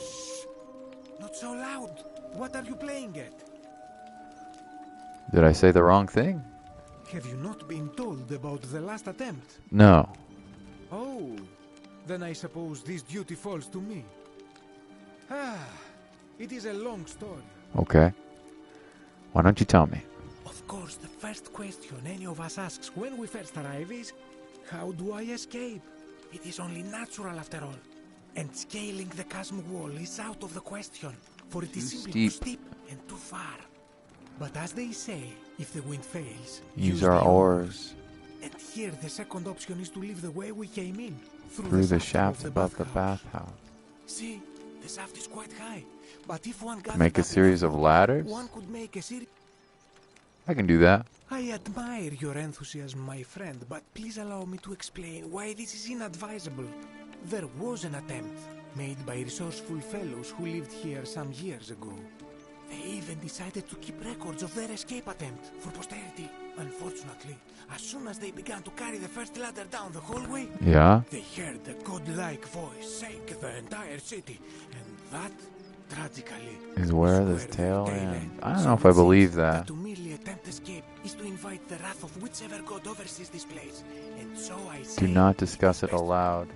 Not so loud. What are you playing at? Did I say the wrong thing? Have you not been told about the last attempt? No. Oh, then I suppose this duty falls to me. Ah, it is a long story. Okay. Why don't you tell me? Of course, the first question any of us asks when we first arrive is, how do I escape? It is only natural after all. And scaling the chasm wall is out of the question, for it is Too simply too steep. steep and too far. But as they say, if the wind fails, Use our the oars. And here the second option is to leave the way we came in. Through the shaft shaft above the bathhouse. See, the shaft is quite high. But if one got Make a series of ladders? one could make a series. I can do that. I admire your enthusiasm, my friend, but please allow me to explain why this is inadvisable. There was an attempt made by resourceful fellows who lived here some years ago. They even decided to keep records of their escape attempt for posterity. Unfortunately, as soon as they began to carry the first ladder down the hallway, Yeah? they heard the godlike voice shake the entire city, and that, tragically, Is where is this the tale tail ends. ends. I don't So know if I it believe seems that. to merely attempt escape is to invite the wrath of whichever god oversees this place. And so I say, Do not discuss it aloud.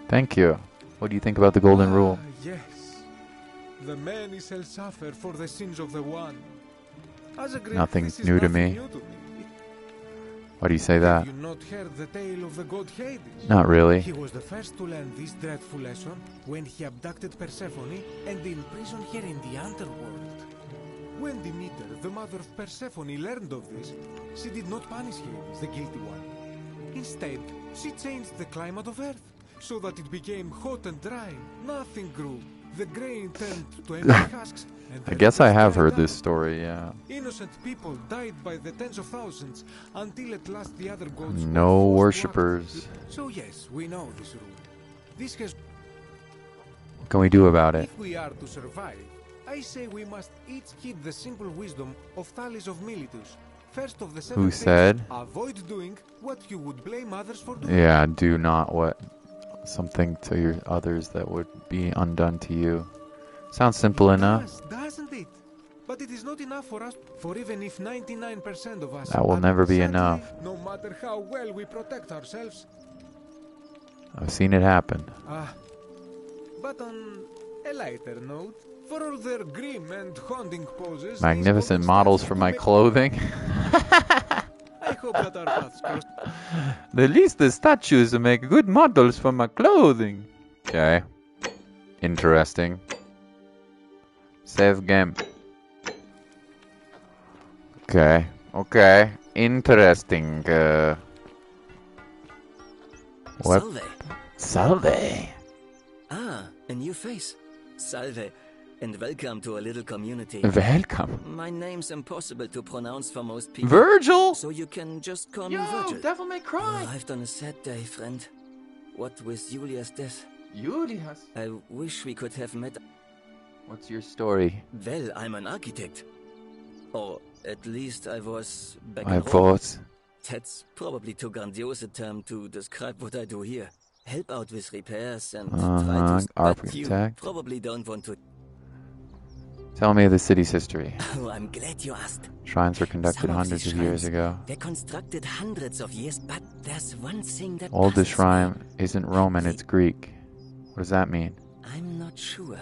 Thank you. What do you think about the golden rule? Yes. The many shall suffer for the sins of the one. As a Greek, Nothing this is new to nothing me. new to me. Why do you say that? Have you not heard the tale of the god Hades? Not really. He was the first to learn this dreadful lesson when he abducted Persephone and imprisoned her in the underworld. When Demeter, the mother of Persephone, learned of this, she did not punish Hades, the guilty one. Instead, she changed the climate of Earth so that it became hot and dry. Nothing grew. The grain turned to empty husks. And I the guess I rivers have dried heard up. this story, yeah. Innocent people died by the tens of thousands until at last the other gods were No forced to worshippers. act. So yes, we know this rule. This has. What can we do about it? If we are to survive, I say we must each heed the simple wisdom of Thales of Miletus. First of the seven Who things, said? avoid doing what you would blame others for doing. Yeah, do not what something to your others that would be undone to you. Sounds simple enough. Does, doesn't it? But it is not enough for us, for even if 99% of us... That will and never be sadly, enough. No matter how well we protect ourselves. I've seen it happen. But on a lighter note, for all their grim and haunting poses... Magnificent models for my clothing. I hope that our paths cross... At least the statues make good models for my clothing. Okay. Interesting. Save game. Okay. Okay. Interesting. What? Salve. Salve. Ah, a new face. Salve, and welcome to a little community. Welcome. My name's impossible to pronounce for most people. Virgil? So you can just call me Virgil. Devil May Cry. Arrived on a sad day, friend. What with Julia's death? Julius. I wish we could have met. What's your story? Well, I'm an architect. Or at least I was back I in Rome. thought. That's probably too grandiose a term to describe what I do here. Help out with repairs and try to... But you architect. probably don't want to... Tell me of the city's history. Oh, I'm glad you asked. Shrines were conducted Some of hundreds these of years shrines ago. They're constructed hundreds of years, but there's one thing that Oldest puzzles me. shrine isn't Roman, it's Greek. What does that mean? I'm not sure.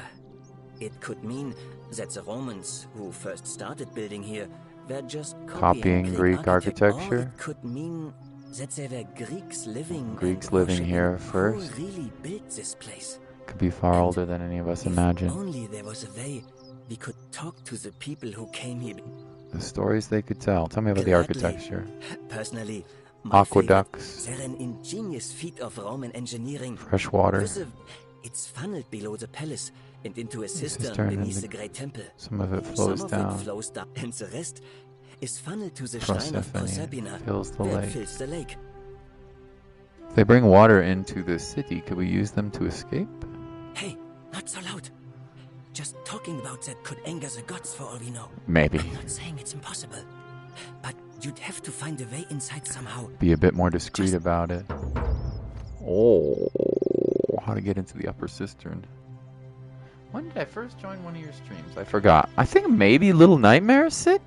It could mean that the Romans, who first started building here, were just Copying Greek architecture? Or it could mean that there were Greeks living Greeks and living here worshipping first? Who really built this place? Could be far older than any of us imagine. Only there was a way we could talk to the people who came here. The stories they could tell. Tell me about the Gladly. architecture. Personally, my Aqueducts. favorite, they're an ingenious feat of Roman engineering. Fresh water. It's funneled below the palace and into a cistern cistern and beneath the- the great temple. Some of it flows Some of down. it flows down, and the rest is funneled to the shrine of Proserpine Proserpina, fills the where it lake. fills the lake. If they bring water into the city, could we use them to escape? Hey, not so loud. Just talking about that could anger the gods for all we know. Maybe. I'm not saying it's impossible, but you'd have to find a way inside somehow. Be a bit more discreet about it. Oh, how to get into the upper cistern. When did I first join one of your streams? I forgot. I think maybe Little Nightmares 6?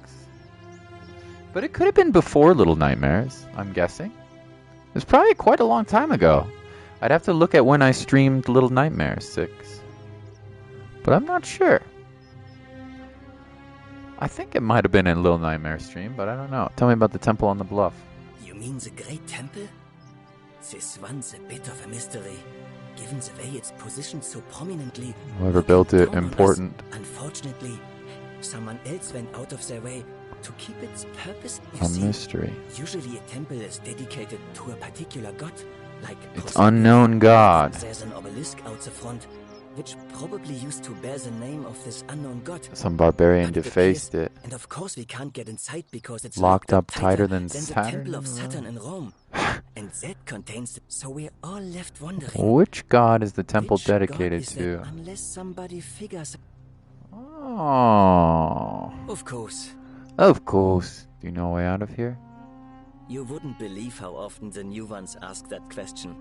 But it could have been before Little Nightmares, I'm guessing. It was probably quite a long time ago. I'd have to look at when I streamed Little Nightmares 6. But I'm not sure. I think it might have been in Little Nightmares stream, but I don't know. Tell me about the temple on the bluff. You mean the Great Temple? This one's a bit of a mystery, given the way it's positioned so prominently. Whoever built it, Down on us. important. Unfortunately, Someone else went out of their way to keep its purpose. You A see, mystery. usually a temple is dedicated to a particular god, like It's unknown god. There's an obelisk out the front, which probably used to bear the name of this unknown god. Some barbarian But the defaced thing is- it. And of course we can't get inside because it's Locked up tighter than than the Saturn temple of in Saturn in Rome. And that contains. So we're all left wondering. Which god is the temple which god dedicated is to? that, unless somebody figures. Oh. Of course. Of course. Do you know a way out of here? You wouldn't believe how often the new ones ask that question.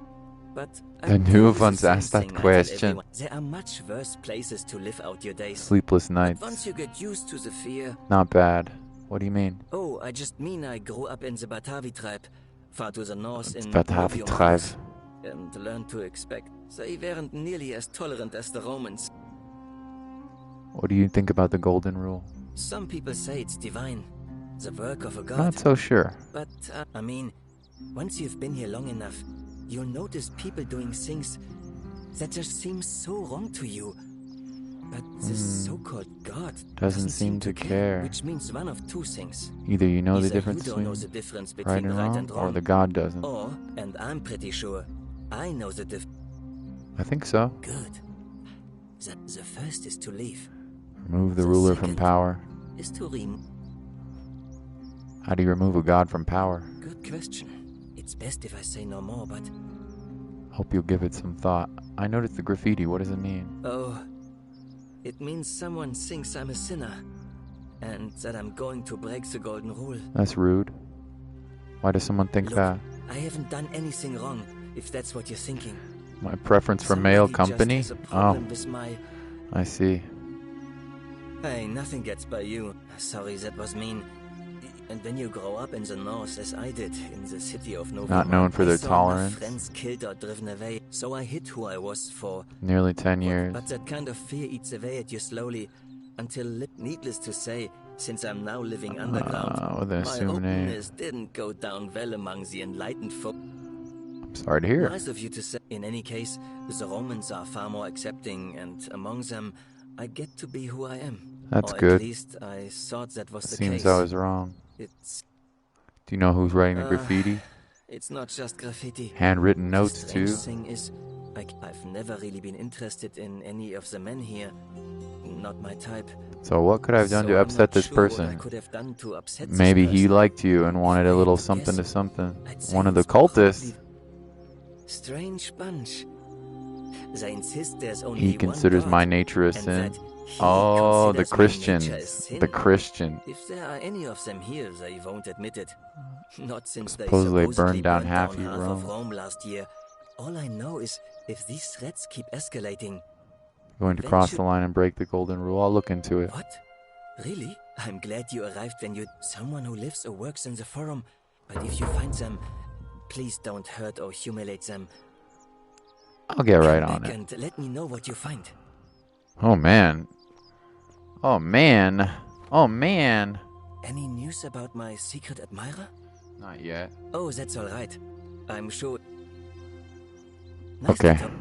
But The I new do ones the same ask that thing I tell question. everyone. There are much worse places to live out your days. Sleepless But nights. once you get used to the fear. Not bad. What do you mean? Oh, I just mean I grew up in the Batavi tribe, far to the north in Batavi Novium tribe. House, and learned to expect they weren't nearly as tolerant as the Romans. What do you think about the golden rule? Some people say it's divine, the work of a god. Not so sure. But, I mean, once you've been here long enough, you'll notice people doing things that just seem so wrong to you. But this so-called god Doesn't seem to care. which means one of two things. Either you know the Either difference you don't know between the difference right between and right wrong, and or wrong, the god doesn't. or, and I'm pretty sure, I know the difference. I think so. Good. The first is to leave. Remove the The ruler from second power. is to remove. How do you remove a god from power? Good question. It's best if I say no more, but... Hope you'll give it some thought. I noticed the graffiti. What does it mean? Oh, it means someone thinks I'm a sinner, and that I'm going to break the golden rule. That's rude. Why does someone think Look, that? I haven't done anything wrong, if that's what you're thinking. My preference for male Somebody company? just has a Oh, problem with my... I see. Hey, nothing gets by you. Sorry, that was mean. And when you grow up in the north, as I did, in the city of Novium, Not known for I their saw tolerance. my friends killed or driven away, so I hid who I was for. Nearly 10 years. But that kind of fear eats away at you slowly, until, needless to say, since I'm now living underground, with an my assumed name. openness didn't go down well among the enlightened folk. I'm sorry to hear. Nice of you to say. In any case, the Romans are far more accepting, and among them, I get to be who I am. That's or good. At least I thought that was the Seems case. I was wrong. It's Do you know who's writing the graffiti? It's not just graffiti. Handwritten notes, the strange too? thing is, I've never really been interested in any of the men here. Not my type. So what could I have done So to I'm upset not this sure what I person? could have done to upset this Maybe he person. liked you and wanted a little If I had to something to guess, something. I'd say One of the it's probably cultists. Strange bunch. They insist there's only He one considers God, my nature a and sin. that he Oh, the considers my nature Christians. as sin. The Christian. If there are any of them here, they won't admit it. Not since they Suppose they supposedly burned down half down of half Rome. of Rome last year. All I know is if these threats keep escalating. Going to then cross should- the line and break the golden rule. I'll look into it. What? Really? I'm glad you arrived when you... Someone who lives or works in the forum. But if you find them, please don't hurt or humiliate them. I'll get right Come on back it. and let me know what you find. Oh, man. Oh, man. Oh, man. Any news about my secret admirer? Not yet. Oh, that's all right. I'm sure... Nice Okay. to talk.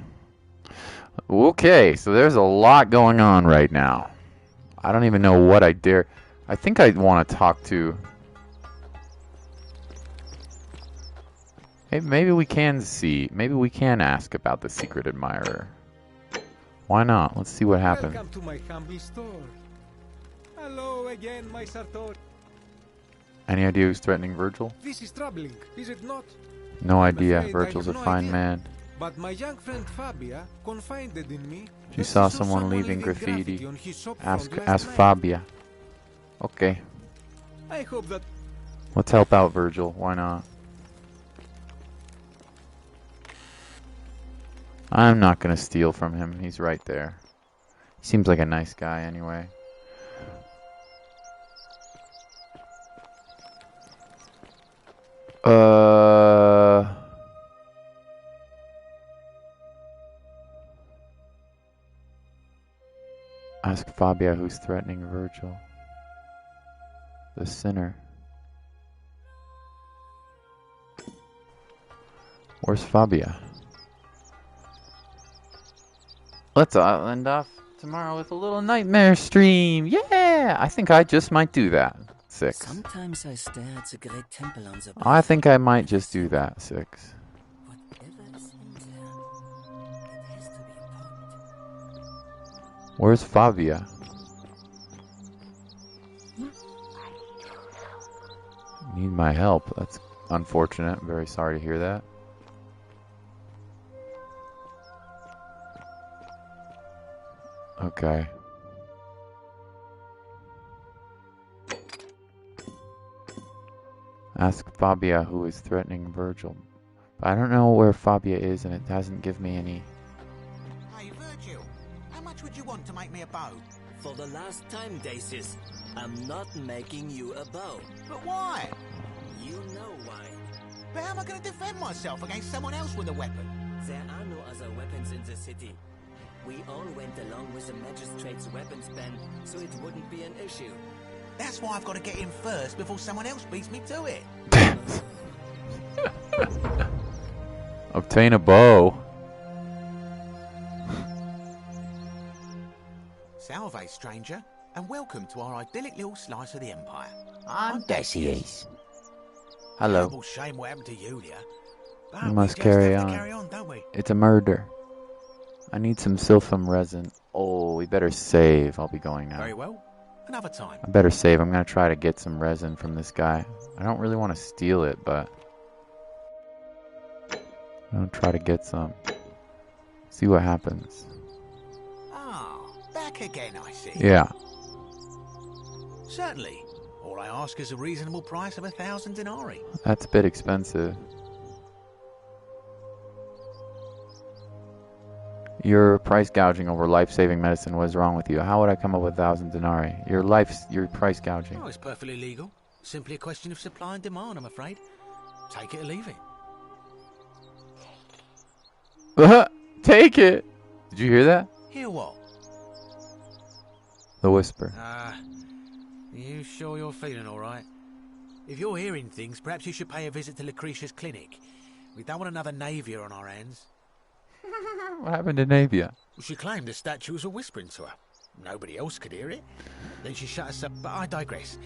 Okay, so there's a lot going on right now. I don't even know what I dare. I think I want to talk to... Maybe we can see. Maybe we can ask about the secret admirer. Why not? Let's see what happens. Welcome to my humble store. Hello again, my Sartor. Any idea who's threatening Virgil? This is troubling, is it not? No I'm idea. afraid I Virgil's a have no fine idea. man. But my young friend Fabia confided in me. She that saw she someone leaving graffiti. on his shop Ask front last night. Fabia. Okay. I hope that... Let's help out Virgil. Why not? I'm not gonna steal from him. He's right there. He seems like a nice guy anyway. Ask Fabia who's threatening Virgil. The sinner. Where's Fabia? Let's end off tomorrow with a little nightmare stream. Yeah, I think I just might do that. 6. Sometimes I stare at the great temple on the I think I might just do that. 6. Whatever is in there, it has to be important. Where's Fabia? Need my help. That's unfortunate. I'm very sorry to hear that. Okay. Ask Fabia who is threatening Virgil. I don't know where Fabia is, and it hasn't given me any. Hey, Virgil, how much would you want to make me a bow? For the last time, Dacius, I'm not making you a bow. But why? You know why. But how am I going to defend myself against someone else with a weapon? There are no other weapons in the city. We all went along with the magistrate's weapons ban, so it wouldn't be an issue. That's why I've got to get in first before someone else beats me to it. Obtain a bow. Salve, stranger, and welcome to our idyllic little slice of the Empire. I'm Decius. Hello. Terrible shame what happened to Yulia. But We must just carry have to on. carry on, don't we? It's a murder. I need some Silphum resin. Oh, we better save. I'll be going now. Very well. Another time. I better save. I'm going to try to get some resin from this guy. I don't really want to steal it, but I'll try to get some. See what happens. Ah, back again, I see. Yeah. Certainly. All I ask is a reasonable price of 1,000 denarii. That's a bit expensive. You're price gouging over life-saving medicine. What is wrong with you? How would I come up with 1,000 denarii? You're price gouging. Oh, it's perfectly legal. Simply a question of supply and demand, I'm afraid. Take it or leave it. Take it! Did you hear that? Hear what? The whisper. You sure you're feeling all right? If you're hearing things, perhaps you should pay a visit to Lucretia's clinic. We don't want another Navia on our hands. What happened to Navia? She claimed the statues were whispering to her. Nobody else could hear it. Then she shut us up, but I digress.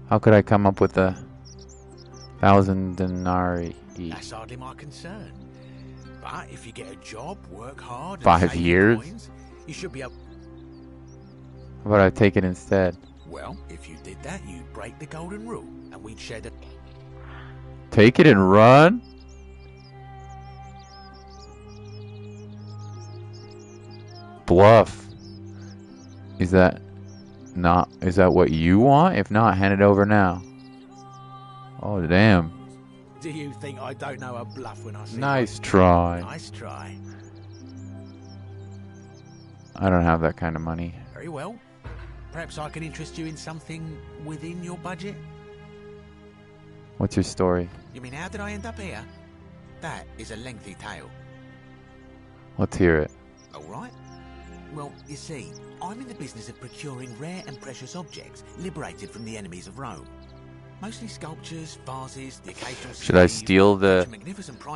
How could I come up with 1,000 denarii? That's hardly my concern. But if you get a job, work hard, and 5 save years? coins, you should be able... How about I take it instead? Well, if you did that, you'd break the golden rule, and we'd share the... Take it and run? Bluff. Is that what you want? If not, hand it over now. Oh, damn. Do you think I don't know a bluff when I see Nice one? try. Nice try. I don't have that kind of money. Very well. Perhaps I can interest you in something within your budget? What's your story? You mean, how did I end up here? That is a lengthy tale. Let's hear it. All right. Well, you see, I'm in the business of procuring rare and precious objects liberated from the enemies of Rome. Mostly sculptures, vases, the occasional... Should I steal the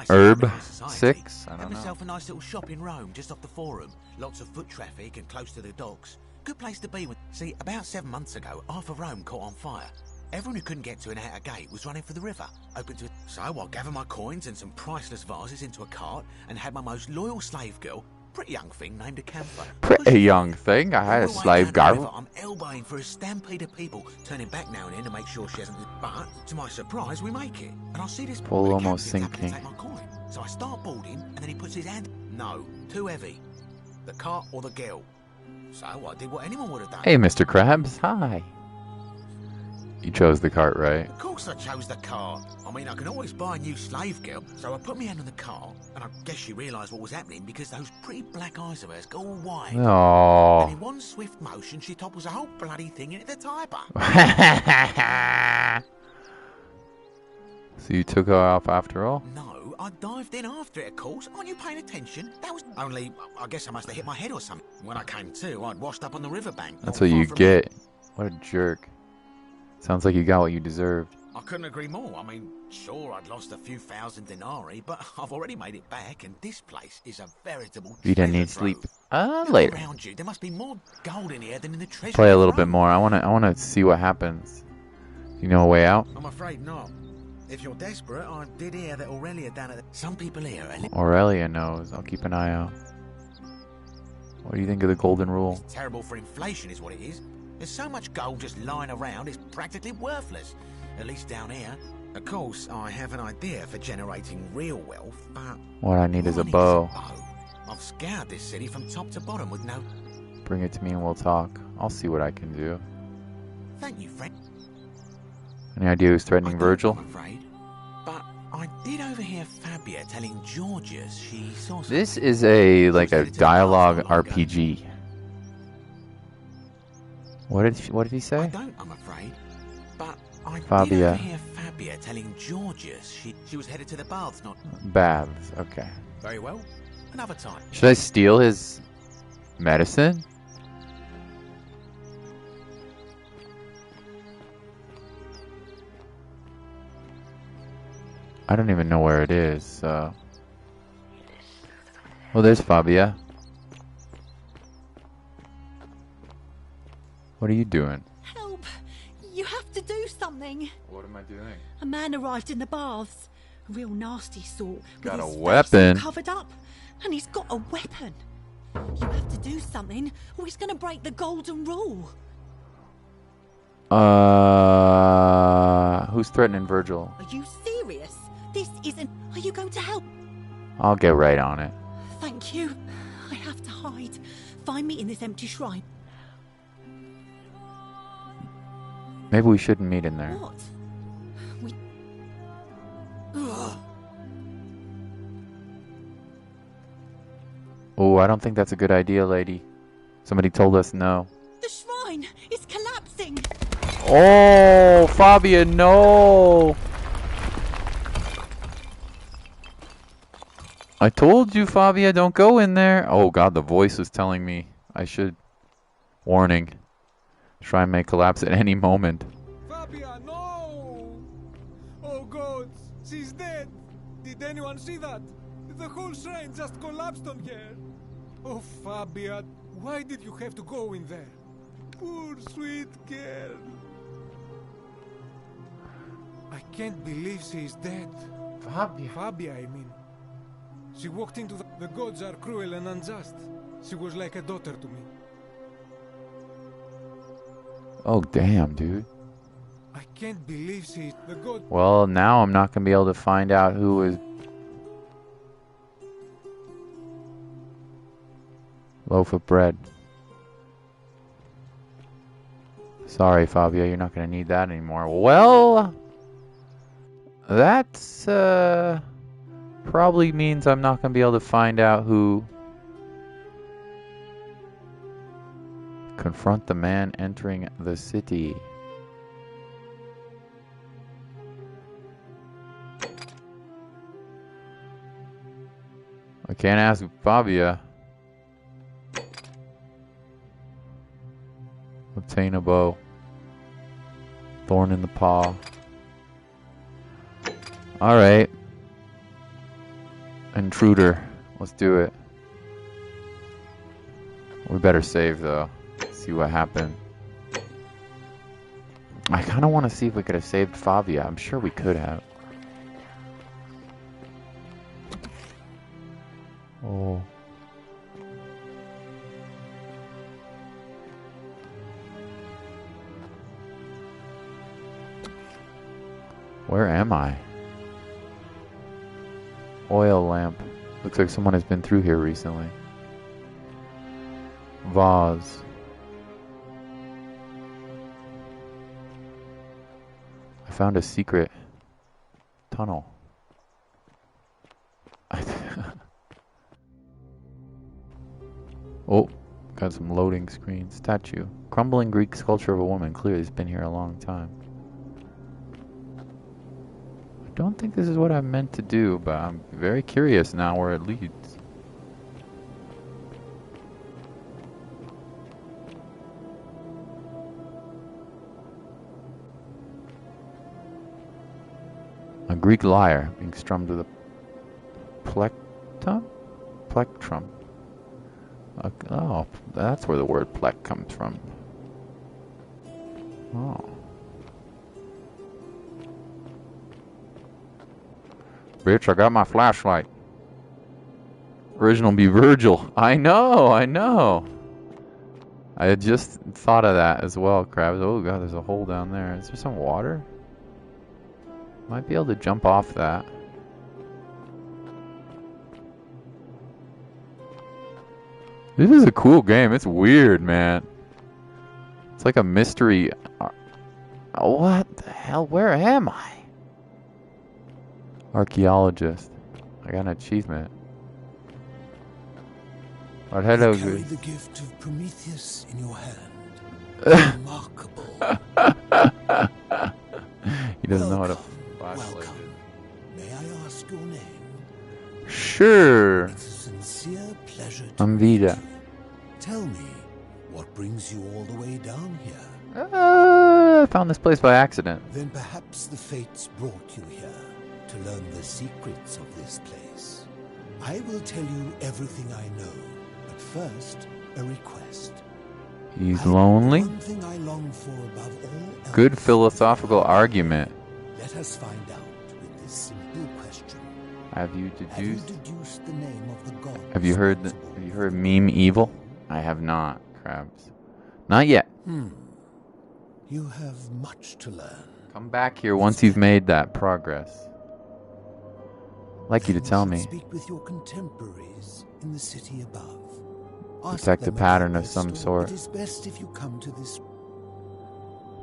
herb 6? I Had don't know. myself a nice little shop in Rome, just off the Forum. Lots of foot traffic and close to the docks. Good place to be with... See, about 7 months ago, half of Rome caught on fire. Everyone who couldn't get to an outer gate was running for the river, open to... So I gathered my coins and some priceless vases into a cart and had my most loyal slave girl, pretty young thing named Acantha. Pretty young thing. I had a slave girl. I'm elbowing for a stampede of people, turning back now and then to make sure she hasn't... But, to my surprise, we make it. And I see this... Pull almost captain's happy to sinking. take my coin. So I start boarding, and then he puts his hand... No, too heavy. The cart or the girl. So I did what anyone would have done. Hey, Mr. Krabs. Hi. You chose the cart, right? Of course I chose the cart. I mean, I can always buy a new slave girl. So I put my hand on the cart, and I guess she realised what was happening because those pretty black eyes of hers go all wide. Aww. And in one swift motion, she topples the whole bloody thing into the typer. So you took her off after all? No, I dived in after it, of course. Aren't you paying attention? That was... Only, I guess I must have hit my head or something. When I came to, I'd washed up on the riverbank. That's not what far you from get. What a jerk. Sounds like you got what you deserved. I couldn't agree more. I mean, sure, I'd lost a few thousand denarii, but I've already made it back, and this place is a veritable Vita treasure needs trove. sleep. Look Later. around you. There must be more gold in here than in the treasure. Play a little bit more. I wanna see what happens. You know a way out? I'm afraid not. If you're desperate, I did hear that Aurelia down at the... Some people here are... Aurelia knows. I'll keep an eye out. What do you think of the golden rule? It's terrible for inflation is what it is. There's so much gold just lying around, it's practically worthless. At least down here. Of course, I have an idea for generating real wealth, but... What I need is all a I bow. I've scoured this city from top to bottom with no... Bring it to me and we'll talk. I'll see what I can do. Thank you, friend. Any idea who's threatening Virgil? I'm afraid. But I did overhear Fabia telling Georgius she saw something. This is a dialogue RPG. What did he say? I don't, I'm afraid. But I did Fabia. overhear Fabia telling Georgius she was headed to the baths, not... Baths. Okay. Very well. Another time. Should I steal his medicine? I don't even know where it is, so... Oh, there's Fabia. What are you doing? Help! You have to do something. What am I doing? A man arrived in the baths. A real nasty sort. Got with a his face weapon. all covered up. And he's got a weapon. You have to do something, or he's going to break the golden rule. Who's threatening Virgil? Are you serious? This isn't... Are you going to help? I'll get right on it. Thank you. I have to hide. Find me in this empty shrine. Maybe we shouldn't meet in there. What? We... Ugh. Oh, I don't think that's a good idea, lady. Somebody told us no. The shrine is collapsing. Oh, Fabia, no! I told you, Fabia, don't go in there. Oh god, the voice was telling me I should. Warning. Shrine may collapse at any moment. Fabia, no! Oh God, she's dead. Did anyone see that? The whole shrine just collapsed on her. Oh, Fabia, why did you have to go in there? Poor sweet girl. I can't believe she is dead. Fabia. Fabia, I mean. She walked into the gods are cruel and unjust. She was like a daughter to me. Oh, damn, dude. I can't believe she... The god... Well, now I'm not going to be able to find out who was... Loaf of bread. Sorry, Fabia, you're not going to need that anymore. Well... That's, probably means I'm not going to be able to find out who... Confront the man entering the city. I can't ask Fabia. Obtain a bow. Thorn in the paw. Alright. Intruder. Let's do it. We better save though. See what happened. I kind of want to see if we could have saved Fabia. I'm sure we could have. Oh. Where am I? Oil lamp. Looks like someone has been through here recently. Vase. I found a secret tunnel. Oh, got some loading screen. Statue. Crumbling Greek sculpture of a woman. Clearly it's been here a long time. I don't think this is what I meant to do, but I'm very curious now where it leads. Greek lyre being strummed with a plectrum? Plectrum. Oh, that's where the word plec comes from. Oh. Bitch, I got my flashlight. Original be Virgil. I know. I had just thought of that as well, Krabs. Oh god, there's a hole down there. Is there some water? Might be able to jump off that. This is a cool game. It's weird, man. It's like a mystery. What the hell? Where am I? Archaeologist. I got an achievement. But hello, you carry good. the gift of Prometheus in your hand. Remarkable. He doesn't know how to Welcome. May I ask your name? Sure. It's a sincere pleasure to I'm Vida. Tell me, what brings you all the way down here? I found this place by accident. Then perhaps the fates brought you here to learn the secrets of this place. I will tell you everything I know, but first, a request. He's lonely. One thing I long for above all else. Good philosophical argument. Let us find out with this simple question. Have you deduced? The name of the god? Have you heard meme evil? I have not, Krabs. Not yet. You have much to learn. Come back here once you've made that progress. I'd like you to tell me. Speak with your contemporaries in the city above. Detect a pattern of some sort. It is best if you come to this.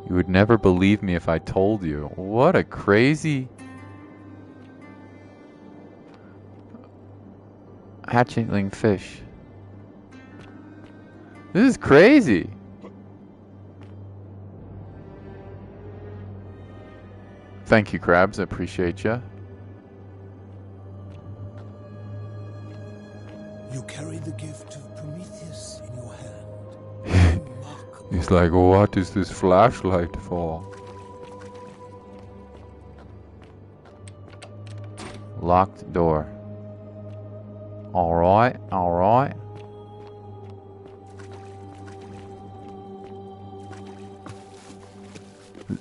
You would never believe me if I told you. What a crazy... hatchling fish. This is crazy. Thank you, Krabs. I appreciate you. You carry the gift of Prometheus in your hand. He's like, what is this flashlight for? Locked door. Alright, alright.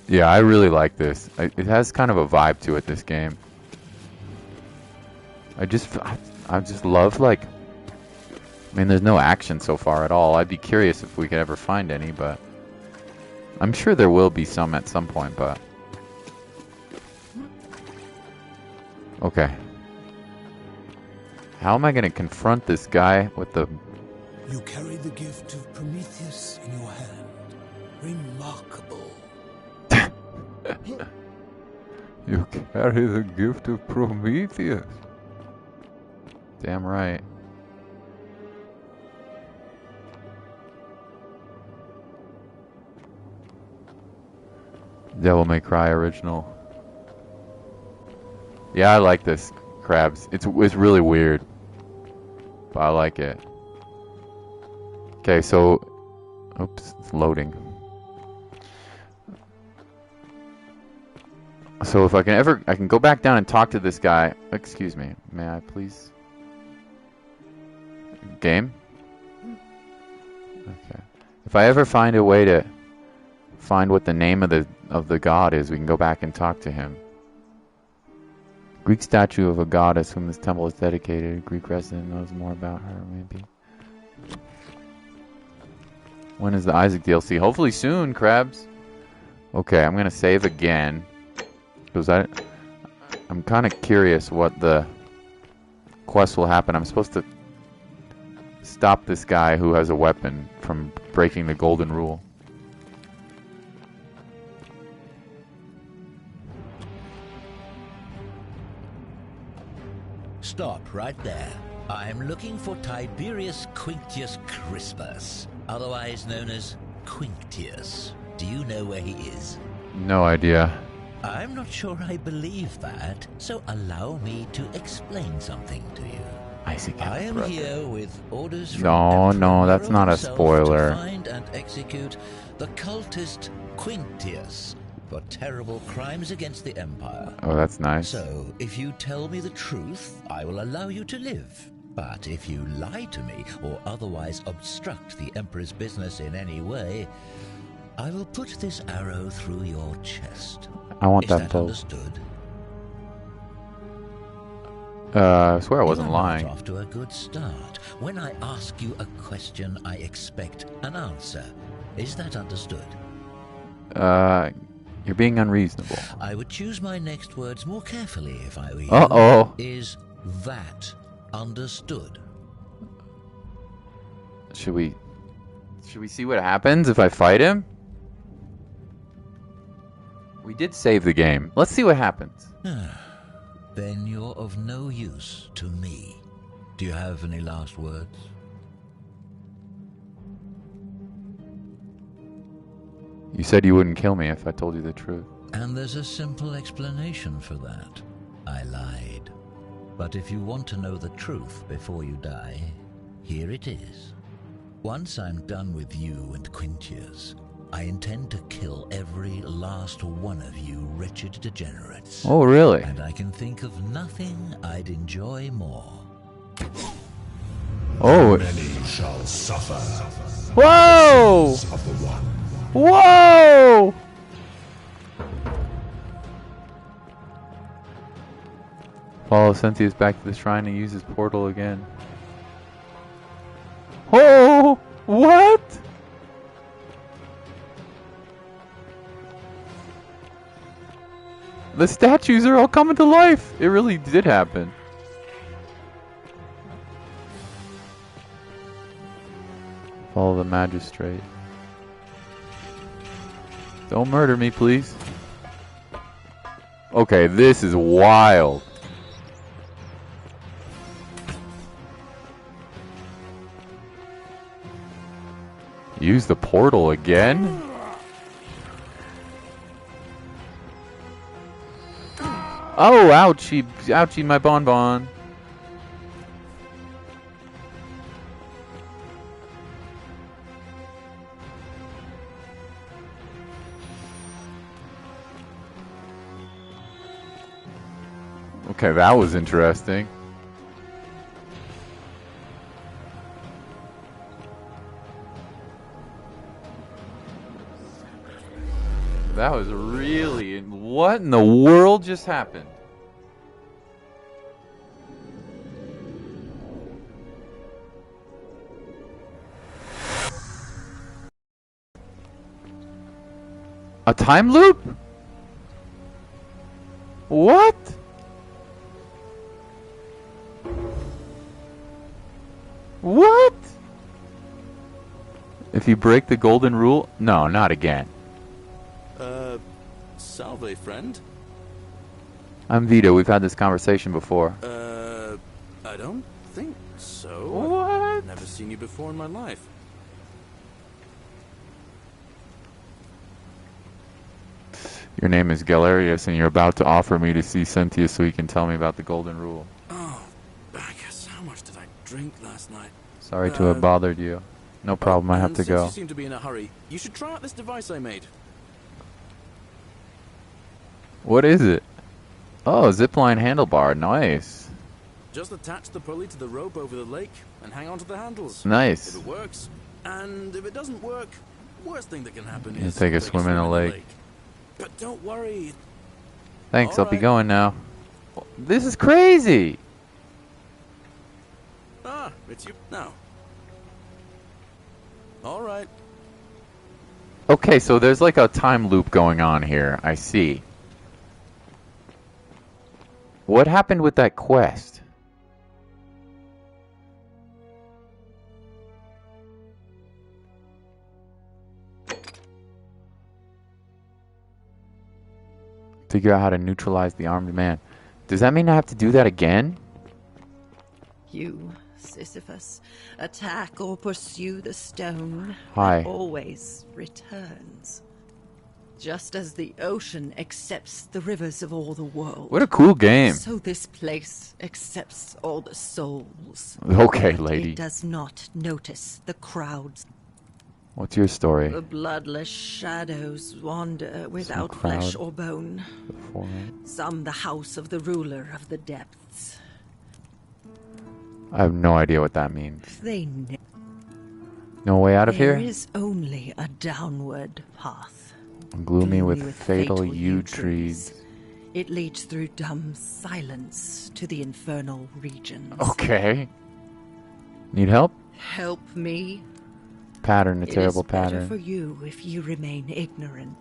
Yeah, I really like this. It has kind of a vibe to it, this game. I just love, like... I mean, there's no action so far at all. I'd be curious if we could ever find any, but... I'm sure there will be some at some point, but... Okay. How am I going to confront this guy with the... You carry the gift of Prometheus in your hand. Remarkable. You carry the gift of Prometheus. Damn right. Devil May Cry original. Yeah, I like this, Krabs. It's really weird, but I like it. Okay, so, oops, it's loading. So if I can go back down and talk to this guy. Excuse me, may I please? Game? Okay. If I ever find a way to find what the name of the god is, we can go back and talk to him. Greek statue of a goddess whom this temple is dedicated. A Greek resident knows more about her, maybe. When is the Isaac DLC? Hopefully soon, Krabs. Okay, I'm gonna save again. Because I'm kind of curious what the quest will happen. I'm supposed to stop this guy who has a weapon from breaking the golden rule. Stop right there. I'm looking for Tiberius Quinctius Crispus, otherwise known as Quinctius. Do you know where he is? No idea. I'm not sure I believe that, so allow me to explain something to you. Isaac, I am here with orders from No, that's not a spoiler. to find and execute the cultist Quinctius. for terrible crimes against the Empire. Oh, that's nice. So, if you tell me the truth, I will allow you to live. But if you lie to me or otherwise obstruct the Emperor's business in any way, I will put this arrow through your chest. I want Is that that bow. understood? I swear I wasn't You are not lying. off to a good start. When I ask you a question, I expect an answer. Is that understood? You're being unreasonable. I would choose my next words more carefully if I were you. Uh-oh. Is that understood? Should we see what happens if I fight him? We did save the game. Let's see what happens. Then you're of no use to me. Do you have any last words? You said you wouldn't kill me if I told you the truth. And there's a simple explanation for that. I lied. But if you want to know the truth before you die, here it is. Once I'm done with you and Quintius, I intend to kill every last one of you wretched degenerates. Oh, really? And I can think of nothing I'd enjoy more. Oh. Many shall suffer. Whoa! Of the one. Whoa! Follow Sentius back to the shrine and use his portal again. Oh! What? The statues are all coming to life! It really did happen. Follow the magistrate. Don't murder me, please. Okay, this is wild. Use the portal again? Oh, ouchie, ouchie, my bonbon. Okay, that was interesting. That was really... What in the world just happened? A time loop? What? What? If you break the golden rule? No, not again. Salve, friend. I'm Vito. We've had this conversation before. I don't think so. What? I've never seen you before in my life. Your name is Galerius, and you're about to offer me to see Sentius so he can tell me about the golden rule. Oh, I guess how much did I drink last night? Sorry to have bothered you. No problem, I have to Since go. you seem to be in a hurry, you should try out this device I made. What is it? Oh, zipline handlebar. Nice. Just attach the pulley to the rope over the lake and hang on to the handles. Nice. If it works, and if it doesn't work, worst thing that can happen You is take a swim in a lake. But don't worry. Thanks, All I'll be right. going now. This is crazy! Ah, it's you now. All right. Okay, so there's like a time loop going on here. I see. What happened with that quest? Figure out how to neutralize the armed man. Does that mean I have to do that again? You, Sisyphus, attack or pursue the stone Hi. that always returns. Just as the ocean accepts the rivers of all the world. What a cool game. So this place accepts all the souls. Okay, But lady. it does not notice the crowds. What's your story? The bloodless shadows wander without crowd flesh or bone. Before. Some the house of the ruler of the depths. I have no idea what that means. They No way out of There here? is only a downward path. Gloomy with fatal yew trees. It leads through dumb silence to the infernal regions. Okay. Need help? Help me. Pattern, a terrible It is better pattern. for you if you remain ignorant.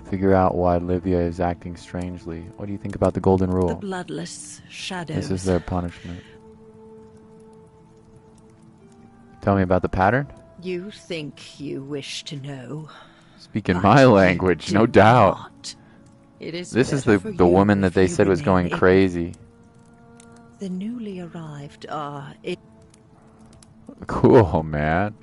Figure out why Livia is acting strangely. What do you think about the golden rule? The bloodless shadows. This is their punishment. Tell me about the pattern? You think you wish to know. Speaking but my you language, no do doubt. not. It is This is better the for you woman that if they you said was remain going ignorant. crazy. The newly arrived are. Cool, man.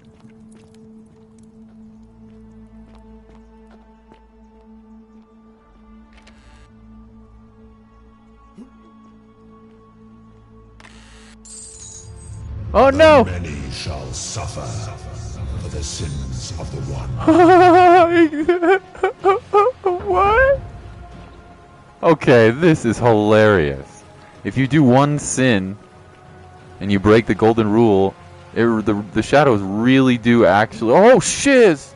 Oh no! Many shall suffer for the sins of the one. What? Okay, this is hilarious. If you do one sin and you break the golden rule, the shadows really do actually. Oh shiz!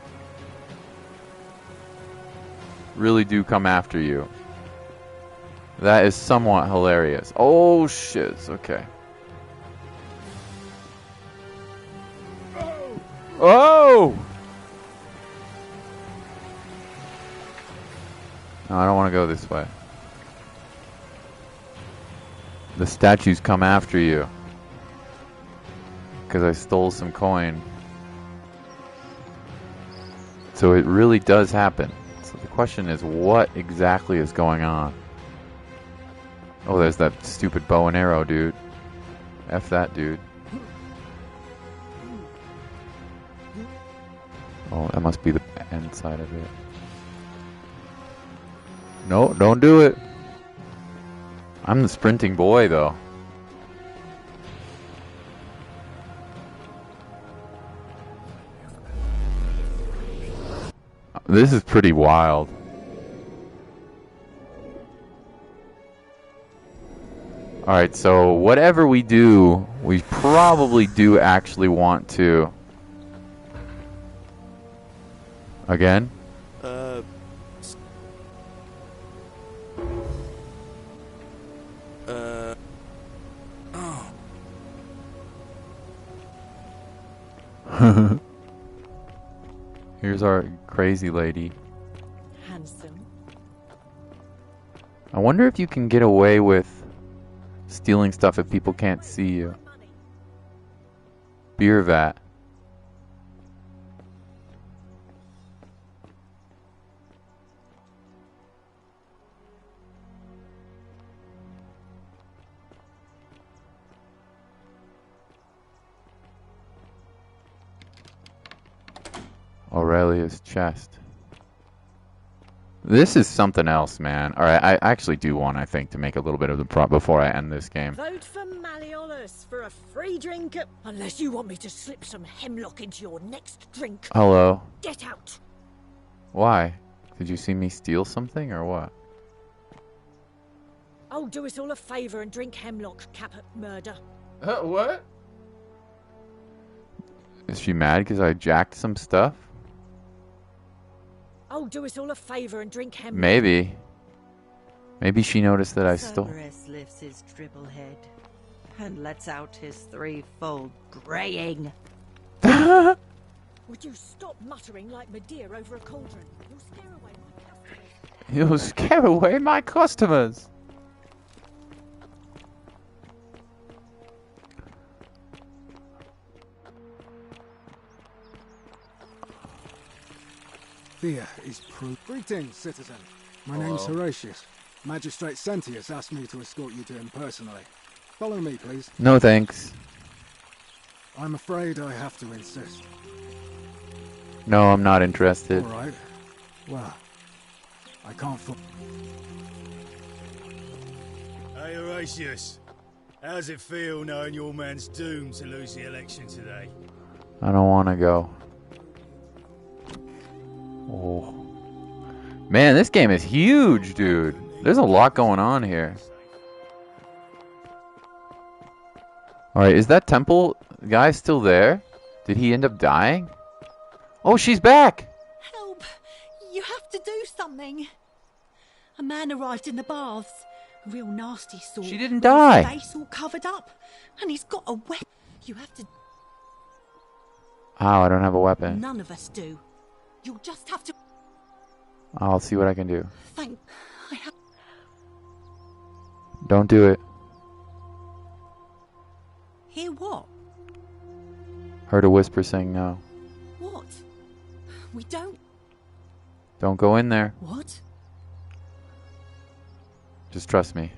Really do come after you. That is somewhat hilarious. Oh shiz! Okay. Oh! No, I don't want to go this way. The statues come after you. Because I stole some coin. So it really does happen. So the question is, what exactly is going on? Oh, there's that stupid bow and arrow, dude. F that dude. Oh, that must be the end side of it. No, don't do it. I'm the sprinting boy, though. This is pretty wild. Alright, so whatever we do, we probably do actually want to... Again? Here's our crazy lady. Handsome. I wonder if you can get away with stealing stuff if people can't see you. Beer vat. Aurelia's chest. This is something else, man. Alright, I actually do want, I think, to make a little bit of the prop before I end this game. Vote for Malleolus for a free drink unless you want me to slip some hemlock into your next drink. Hello. Get out. Why? Did you see me steal something or what? Oh, do us all a favour and drink hemlock, Caput Murder. What? Is she mad because I jacked some stuff? Oh, do us all a favour and drink hemlock. Maybe. Maybe she noticed that I stole. Cerberus lifts his triple head and lets out his threefold braying. Would you stop muttering like Medea over a cauldron? You'll scare away my customers. You'll scare away my customers. Here is proof. Greetings, citizen. My Hello. name's Horatius. Magistrate Sentius asked me to escort you to him personally. Follow me, please. No thanks. I'm afraid I have to insist. No, I'm not interested. All right. Well, I can't Hey, Horatius. How's it feel knowing your man's doomed to lose the election today? I don't want to go. Man, this game is huge, dude. There's a lot going on here. Alright, is that temple guy still there? Did he end up dying? Oh, she's back! Help! You have to do something. A man arrived in the baths. A real nasty sort. She didn't with his die. face all covered up. And he's got a weapon. You have to... Oh, I don't have a weapon. None of us do. You'll just have to... I'll see what I can do. Thank... I have... Don't do it. Hear what? Heard a whisper saying no. What? We don't... Don't go in there. What? Just trust me.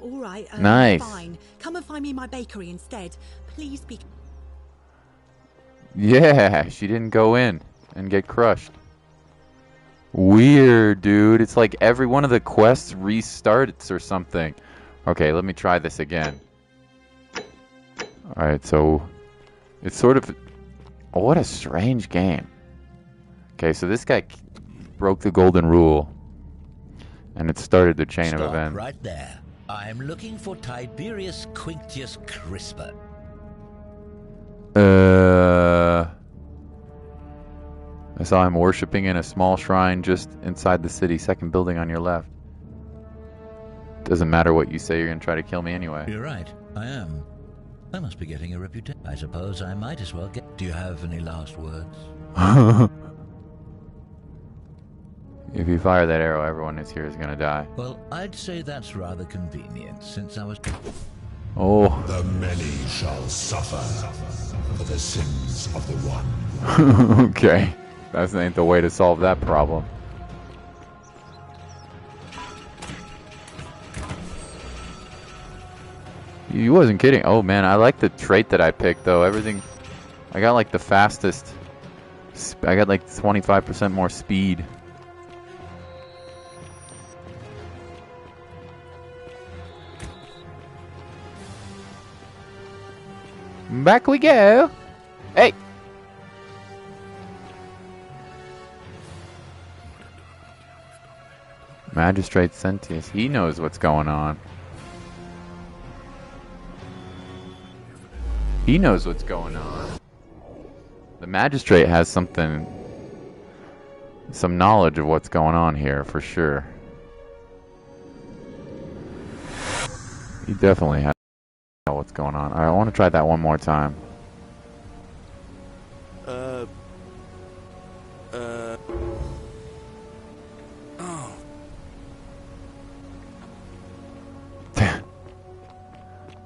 All right. Nice. Fine. Come and find me in my bakery instead. Please be... Yeah, she didn't go in and get crushed. Weird, dude. It's like every one of the quests restarts or something. Okay, let me try this again. Alright, so it's sort of... Oh, what a strange game. Okay, so this guy broke the golden rule. And it started the chain of Stop events. right there. I am looking for Tiberius Quinctius Crispa. I saw him worshipping in a small shrine just inside the city, second building on your left. Doesn't matter what you say, you're gonna try to kill me anyway. You're right, I am. I must be getting a reputation. I suppose I might as well get... Do you have any last words? If you fire that arrow, everyone is here is gonna die. Well, I'd say that's rather convenient, since I was... Oh. The many shall suffer for the sins of the one. Okay. That ain't the way to solve that problem. You wasn't kidding. Oh man, I like the trait that I picked though. Everything... I got like the fastest... I got like 25% more speed. Back we go. Hey. Magistrate Sentius. He knows what's going on. He knows what's going on. The magistrate has some knowledge of what's going on here for sure. He definitely has know what's going on. Alright, I want to try that one more time. Oh.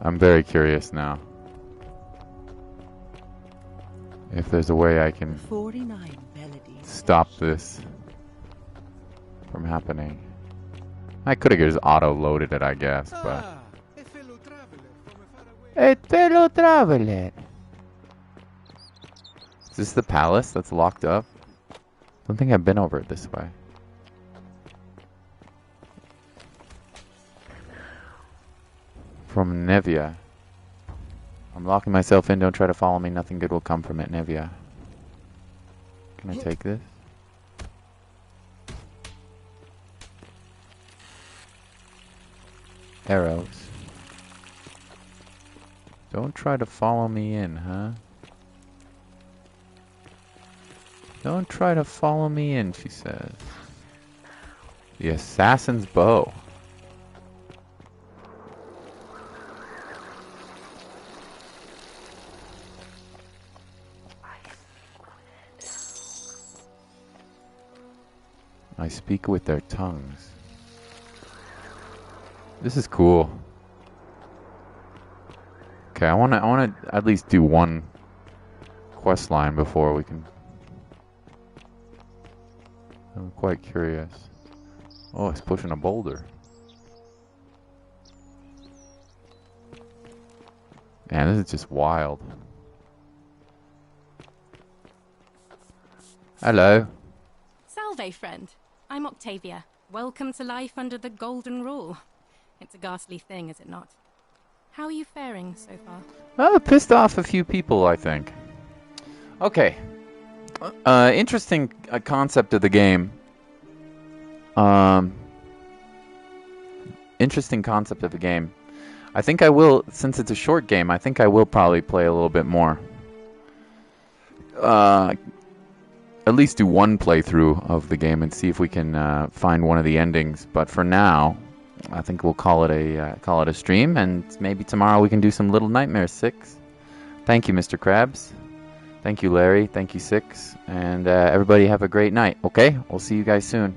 I'm very curious now. If there's a way I can 49 stop this from happening. I could have just auto-loaded it, I guess, but... A fellow traveler. Is this the palace that's locked up? I don't think I've been over it this way. From Nevia. I'm locking myself in. Don't try to follow me. Nothing good will come from it, Nevia. Can I take this? Arrows. Don't try to follow me in, huh? Don't try to follow me in, she says. The assassin's bow. I speak with their tongues. This is cool. Okay, I wanna at least do one quest line before we can. I'm quite curious. Oh, it's pushing a boulder. Man, this is just wild. Hello. Salve, friend. I'm Octavia. Welcome to life under the Golden Rule. It's a ghastly thing, is it not? How are you faring so far? Oh, pissed off a few people, I think. Okay. Interesting concept of the game. Interesting concept of a game. I think I will, since it's a short game, I think I will probably play a little bit more. At least do one playthrough of the game and see if we can find one of the endings. But for now, I think we'll call it a stream, and maybe tomorrow we can do some Little Nightmares 6. Thank you, Mr. Krabs. Thank you, Larry. Thank you, Six. And everybody have a great night, okay? We'll see you guys soon.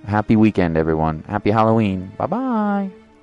Happy weekend, everyone. Happy Halloween. Bye-bye.